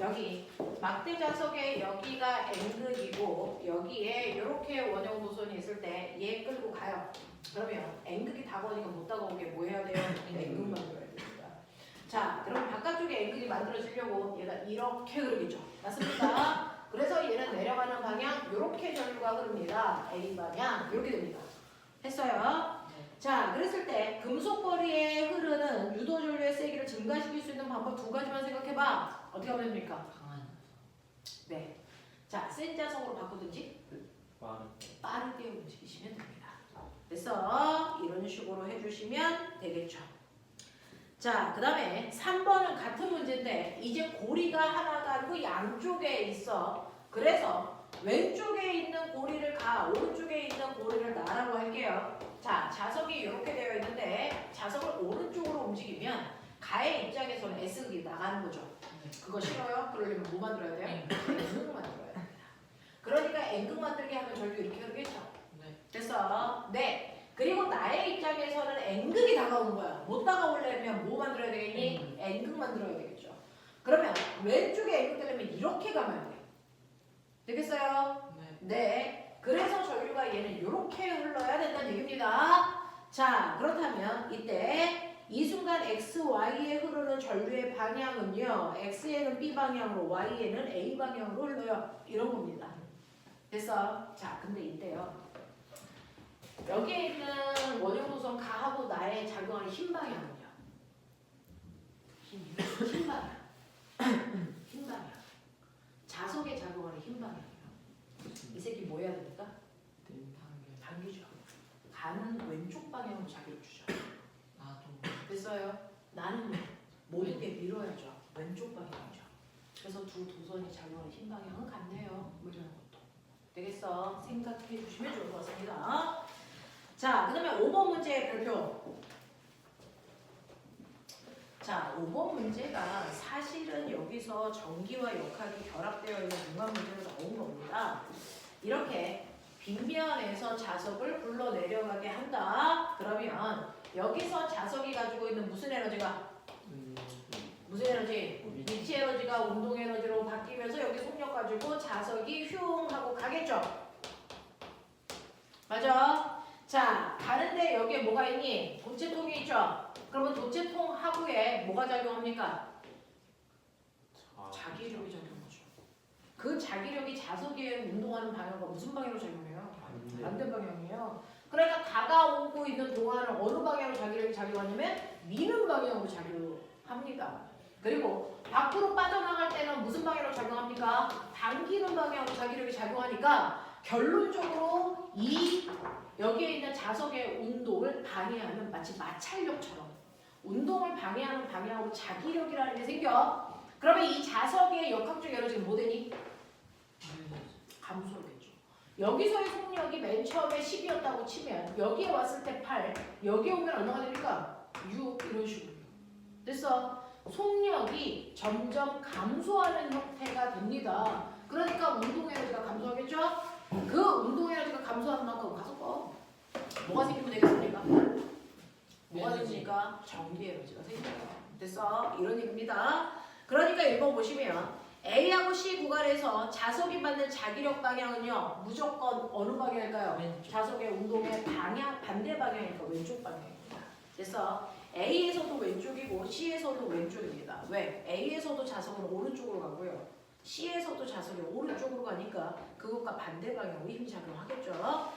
여기 막대 자석의 여기가 N극이고 여기에 이렇게 원형 노선이 있을 때 얘 끌고 가요. 그러면 N극이 다가오니까 못 다가오게 뭐 해야 돼요? N극 만들어야 됩니다. 자, 그럼 바깥쪽에 N극이 만들어지려고 얘가 이렇게 흐르겠죠. 맞습니까? 그래서 얘는 내려가는 방향 이렇게 전류가 흐릅니다. A 방향 이렇게 됩니다. 했어요? 자, 그랬을 때 금속거리에 흐르는 유도 전류의 세기를 증가시킬 수 있는 방법 두 가지만 생각해봐. 어떻게 하면 됩니까? 강한. 네. 자, 센 자석으로 바꾸든지 빠른. 빠르게 움직이시면 됩니다. 그래서 이런 식으로 해주시면 되겠죠. 자, 그 다음에 3번은 같은 문제인데 이제 고리가 하나가 아니고 양쪽에 있어. 그래서 왼쪽에 있는 고리를 가, 오른쪽에 있는 고리를 나라고 할게요. 자, 자석이 이렇게 되어 있는데 자석을 오른쪽으로 움직이면 가의 입장에서는 S극이 나가는 거죠. 그거 싫어요? 그러려면 뭐 만들어야 돼요? N극 만들어야 됩니다. 그러니까 N극 만들게 하면 전류 이렇게 흐르겠죠. 네. 됐어? 네. 그리고 나의 입장에서는 N극이 다가오는 거야. 못 다가오려면 뭐 만들어야 되겠니? N극 만들어야 되겠죠. 그러면 왼쪽에 N극 되려면 이렇게 가면 돼. 되겠어요? 네. 네. 그래서 전류가 얘는 이렇게 흘러야 된다는 얘기입니다. 자, 그렇다면 이때 이 순간 X, Y에 흐르는 전류의 방향은요. X에는 B 방향으로, Y에는 A 방향으로 흘러요. 이런 겁니다. 됐어? 자, 근데 이때요. 여기에 있는 원형 노선 가하고 나의 작용하는 흰 방향은요. 흰 방향. 흰 방향. 자석에 작용하는 흰 방향이요. 이 새끼 뭐 해야 됩니까? 당기죠. 가는 왼쪽 방향으로 자기를 주죠. 아, 좀. 됐어요? 나는 모든 게 밀어야죠. 왼쪽 방향이죠. 그래서 두 도선이 작용하는 흰 방향은 같네요. 뭐 이런 것도. 되겠어? 생각해 주시면 좋을 것 같습니다. 자, 그 다음에 5번 문제의 별표. 자, 5번 문제가 사실은 여기서 전기와 역학이 결합되어 있는 중간 문제로 나온 겁니다. 이렇게 빗면에서 자석을 굴러 내려가게 한다. 그러면 여기서 자석이 가지고 있는 무슨 에너지가? 무슨 에너지? 위치 에너지가 운동 에너지로 바뀌면서 여기 속력 가지고 자석이 흉 하고 가겠죠? 맞아? 자, 가는데 여기에 뭐가 있니? 도체통이 있죠? 그러면 도체통 하부에 뭐가 작용합니까? 자기력이 작용하죠. 그 자기력이 자석에 운동하는 방향과 무슨 방향으로 작용해요? 반대 방향이에요. 그러니까 다가오고 있는 동안은 어느 방향으로 자기력이 작용하냐면 미는 방향으로 작용합니다. 그리고 밖으로 빠져나갈 때는 무슨 방향으로 작용합니까? 당기는 방향으로 자기력이 작용하니까 결론적으로 이 여기에 있는 자석의 운동을 방해하는 마치 마찰력처럼 운동을 방해하는 방향으로 자기력이라는 게 생겨. 그러면 이 자석의 역학적 에너지는 뭐 되니? 감소하겠죠. 여기서의 속력이 맨 처음에 10이었다고 치면 여기에 왔을 때 8, 여기에 오면 얼마가 됩니까? 6 이런 식으로. 됐어? 속력이 점점 감소하는 형태가 됩니다. 그러니까 운동 에너지가 감소하겠죠? 그 운동 에너지가 감소하는 만큼 가속 뭐가 생기면 되겠습니까? 뭐가 생깁니까? 전기 에너지가 생겨요. 됐어? 이런 얘기입니다. 그러니까 1번 보시면 A하고 C 구간에서 자석이 받는 자기력 방향은요. 무조건 어느 방향일까요? 왼쪽. 자석의 운동의 방향 반대 방향이니까 왼쪽 방향입니다. 그래서 A에서도 왼쪽이고 C에서도 왼쪽입니다. 왜? A에서도 자석은 오른쪽으로 가고요. C에서도 자석이 오른쪽으로 가니까 그것과 반대 방향으로 힘이 작용하겠죠.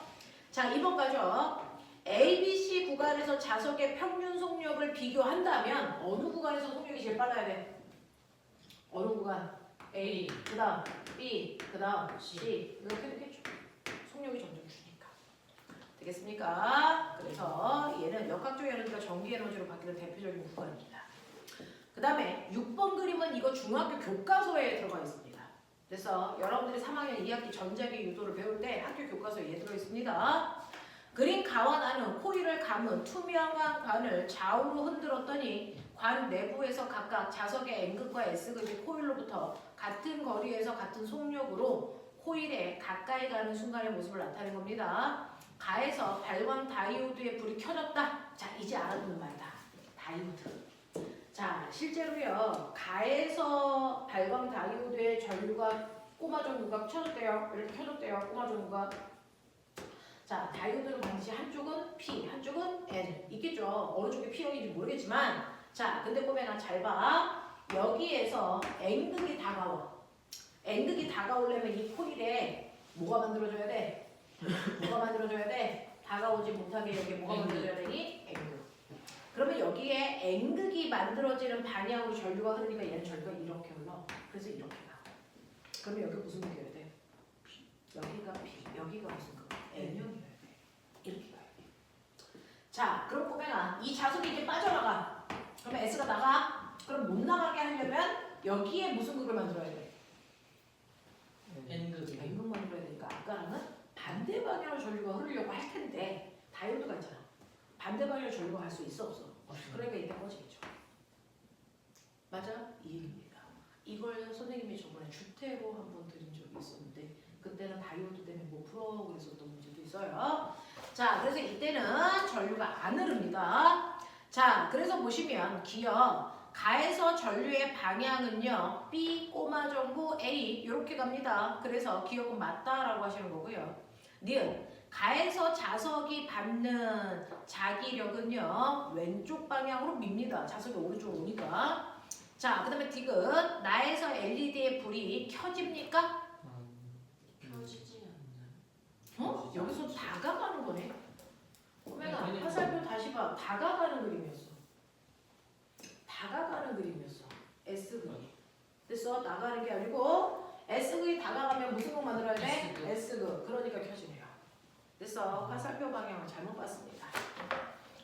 자, 2번 가죠. A, B, C 구간에서 자석의 평균 속력을 비교한다면 어느 구간에서 속력이 제일 빨라야 돼? 어느 구간? A, 그 다음 B, 그 다음 C 이렇게 되겠죠. 속력이 점점 주니까. 되겠습니까? 그래서 얘는 역학적 에너지가 전기 에너지로 바뀌는 대표적인 구간입니다. 그 다음에 6번 그림은 이거 중학교 교과서에 들어가 있습니다. 그래서 여러분들이 3학년 2학기 전자기 유도를 배울 때 학교 교과서에 얘 들어 있습니다. 그린 가와 나는 코일을 감은 투명한 관을 좌우로 흔들었더니 관 내부에서 각각 자석의 N극과 S극이 코일로부터 같은 거리에서 같은 속력으로 코일에 가까이 가는 순간의 모습을 나타낸 겁니다. 가에서 발광 다이오드의 불이 켜졌다. 자, 이제 알아두는 말이다. 다이오드. 자, 실제로요. 가에서 발광 다이오드의 전류가 꼬마 전구가 켜졌대요. 이렇게 켜졌대요. 꼬마 전구가. 자, 다이오드는 반드시 한쪽은 P, 한쪽은 N 있겠죠. 어느 쪽이 P형인지 모르겠지만, 자, 근데 꼬매가 잘 봐. 여기에서 N극이 다가와. N극이 다가오려면 이 코일에 뭐가 만들어져야 돼? 뭐가 만들어져야 돼? 다가오지 못하게 여기 뭐가 만들어져야 되니? N극. 그러면 여기에 N극이 만들어지는 방향으로 전류가 흐르니까 얘는 전류가 이렇게 흘러. 그래서 이렇게 가. 그러면 여기 무슨 극이어야 돼? 여기가 P, 여기가 무슨 극? N형이어야 돼. 이렇게 가야 돼. 자, 그럼 꼬맹아, 이 자석이 이제 빠져나가. 그러면 S가 나가. 그럼 못 나가게 하려면 여기에 무슨 극을 만들어야 돼? N극. N극 만들어야 되니까 아까랑은 반대 방향으로 전류가 흐르려고 할 텐데 다이오드가 있잖아. 반대 방향으로 전류가 갈 수 있어 없어? 그러니까 이때 꺼지겠죠. 맞아? 이 얘기입니다. 이걸 선생님이 저번에 주태로 한번 드린 적이 있었는데 그때는 다이오드 때문에 못 풀어 그랬었던 문제도 있어요. 자, 그래서 이때는 전류가 안 흐릅니다. 자, 그래서 보시면 기억 가에서 전류의 방향은요 B, 꼬마 전구 A 이렇게 갑니다. 그래서 기억은 맞다라고 하시는 거고요. 니은 가에서 자석이 받는 자기력은요 왼쪽 방향으로 밉니다. 자석이 오른쪽으로 오니까. 자, 그 다음에 디귿 나에서 LED의 불이 켜집니까? 켜지지 않나요? 어? 여기서 다가가는 거네. 꼬매가 화살표 다시 봐. 다가가는 그림이었어. 다가가는 그림이었어. S극이. 됐어? 나가는 게 아니고 S극이 다가가면 무슨 극 만들어야 돼? S극. S극. 그러니까 켜지네요. 됐어? 화살표 방향을 잘못 봤습니다.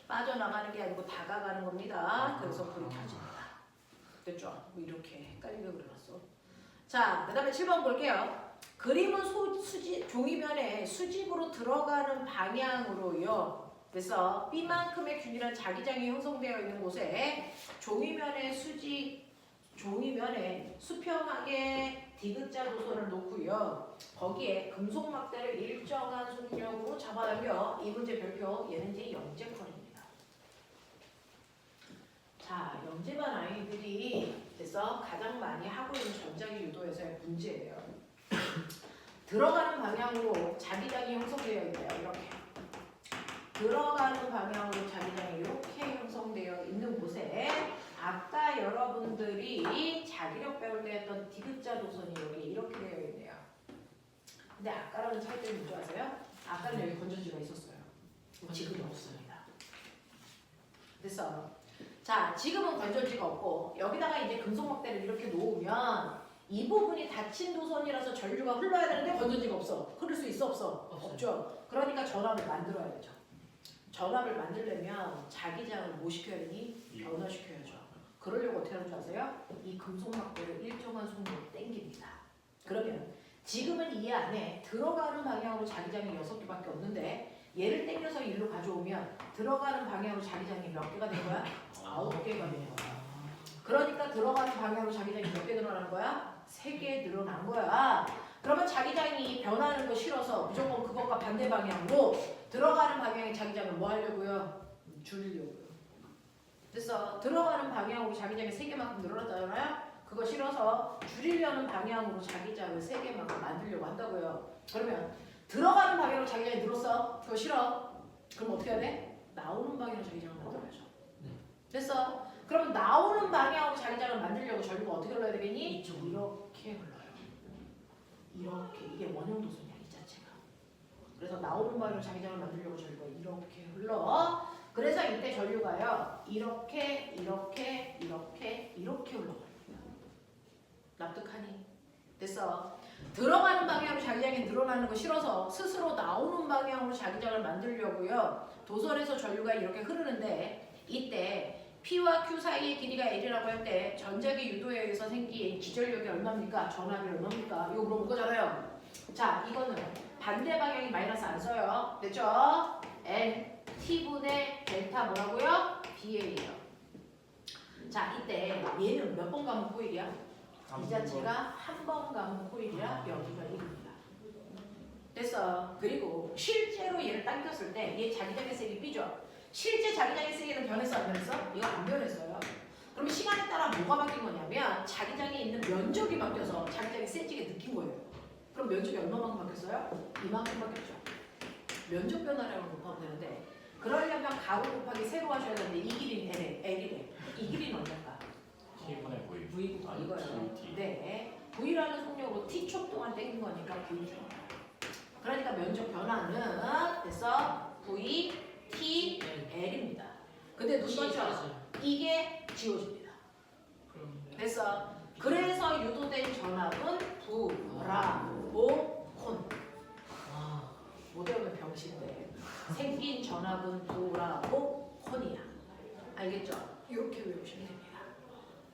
빠져나가는 게 아니고 다가가는 겁니다. 그래서 불이 켜집니다. 됐죠? 뭐 이렇게 헷갈리게 그려놨어. 자, 그 다음에 7번 볼게요. 그림은 종이면에 수직으로 들어가는 방향으로요. 그래서 B만큼의 균일한 자기장이 형성되어 있는 곳에 종이면에 수평하게 디귿자 도선을 놓고요. 거기에 금속 막대를 일정한 속력으로 잡아당겨 이 문제 별표 얘는 이제 영재권입니다. 자, 영재반 아이들이 그래서 가장 많이 하고 있는 전자기 유도에서의 문제예요. 들어가는 방향으로 자기장이 형성되어 있대요. 이렇게. 들어가는 방향으로 자기장이 이렇게 형성되어 있는 곳에 아까 여러분들이 자기력 배울 때 했던 디귿자 도선이 여기 이렇게 되어 있네요. 근데 아까랑은 차이점이 뭔지 아세요? 아까는 여기 건전지가 있었어요. 지금은 없습니다. 됐어. 자, 지금은 건전지가 없고 여기다가 이제 금속 막대를 이렇게 놓으면 이 부분이 닫힌 도선이라서 전류가 흘러야 되는데 건전지가 없어. 흐를 수 있어 없어? 없죠. 그러니까 전압을 만들어야 되죠. 전압을 만들려면 자기장을 뭐 시켜야 되니? 변화시켜야죠. 그러려고 어떻게 하는 줄 아세요? 이 금속 막대를 일정한 속도로 당깁니다. 그러면 지금은 이 안에 들어가는 방향으로 자기장이 6개밖에 없는데 얘를 당겨서 일로 가져오면 들어가는 방향으로 자기장이 몇 개가 된 거야? 9개가 된 거야. 그러니까 들어가는 방향으로 자기장이 몇 개 늘어나는 거야? 3개 늘어난 거야. 그러면 자기장이 변하는 거 싫어서 무조건 그것과 반대 방향으로 들어가는 방향의 자기장을 뭐 하려고요? 줄이려고요. 그래서 들어가는 방향으로 자기장이 3개만큼 늘어나잖아요. 그거 싫어서 줄이려는 방향으로 자기장을 3개만큼 만들려고 한다고요. 그러면 들어가는 방향으로 자기장이 늘었어. 그거 싫어. 그럼 어떻게 해야 돼? 나오는 방향으로 자기장을 만들어야죠. 됐어? 그럼 나오는 방향으로 자기장을 만들려고 전류가 어떻게 흘러야 되겠니? 이렇게 흘러요. 이렇게. 이게 원형 도선이야, 이 자체가. 그래서 나오는 방향으로 자기장을 만들려고 전류가 이렇게 흘러. 그래서 이때 전류가요. 이렇게 흘러갑니다. 납득하니? 됐어? 들어가는 방향으로 자기장이 늘어나는 거 싫어서 스스로 나오는 방향으로 자기장을 만들려고요. 도선에서 전류가 이렇게 흐르는데 이때 P와 Q 사이의 길이가 L이라고 할 때 전자기 유도에 의해서 생긴 기절력이 얼마입니까? 전압이 얼마입니까? 이거 물어본 거잖아요. 자, 이거는 반대 방향이 마이너스 안 써요. 됐죠? N T분의 델타 뭐라고요? BA예요. 자, 이때 얘는 몇 번 가면 코일이야? 이 자체가 한 번 가면 코일이라 여기가 1입니다. 됐어. 그리고 실제로 얘를 당겼을 때 얘 자기장의 색이 B죠. 실제 자기장의 세기는 변했어 안 변했어? 이거 안 변했어요. 그럼 시간에 따라 뭐가 바뀐 거냐면 자기장에 있는 면적이 바뀌어서 자기장이 세지게 느낀 거예요. 그럼 면적이 얼마만큼 바뀌었어요? 이만큼 바뀌었죠. 면적 변화량을 곱하면 되는데 그러려면 가로 곱하기 세로 하셔야 되는데 이 길이는 L이래. 이 길이는 얼마일까? T분의 V. V 곱하기 이거예요. T. 네. V라는 속력으로 T초 동안 땡긴 거니까 V. 그러니까 면적 변화는 됐어? V, T, L입니다. 근데 눈 맞죠? 이게 지워집니다. 됐어? 그래서 유도된 전압은 브라보콘. 못 외우면 병신데 생긴 전압은 브라보콘이야. 알겠죠? 이렇게 외우시면 됩니다.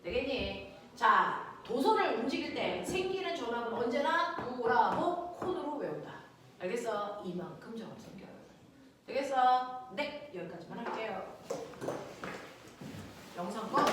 되겠니? 자, 도선을 움직일 때 생기는 전압은 언제나 브라보콘으로 외운다. 알겠어? 이만큼 전압 생겨요. 되겠어? 네, 여기까지만 할게요. 영상 꺼.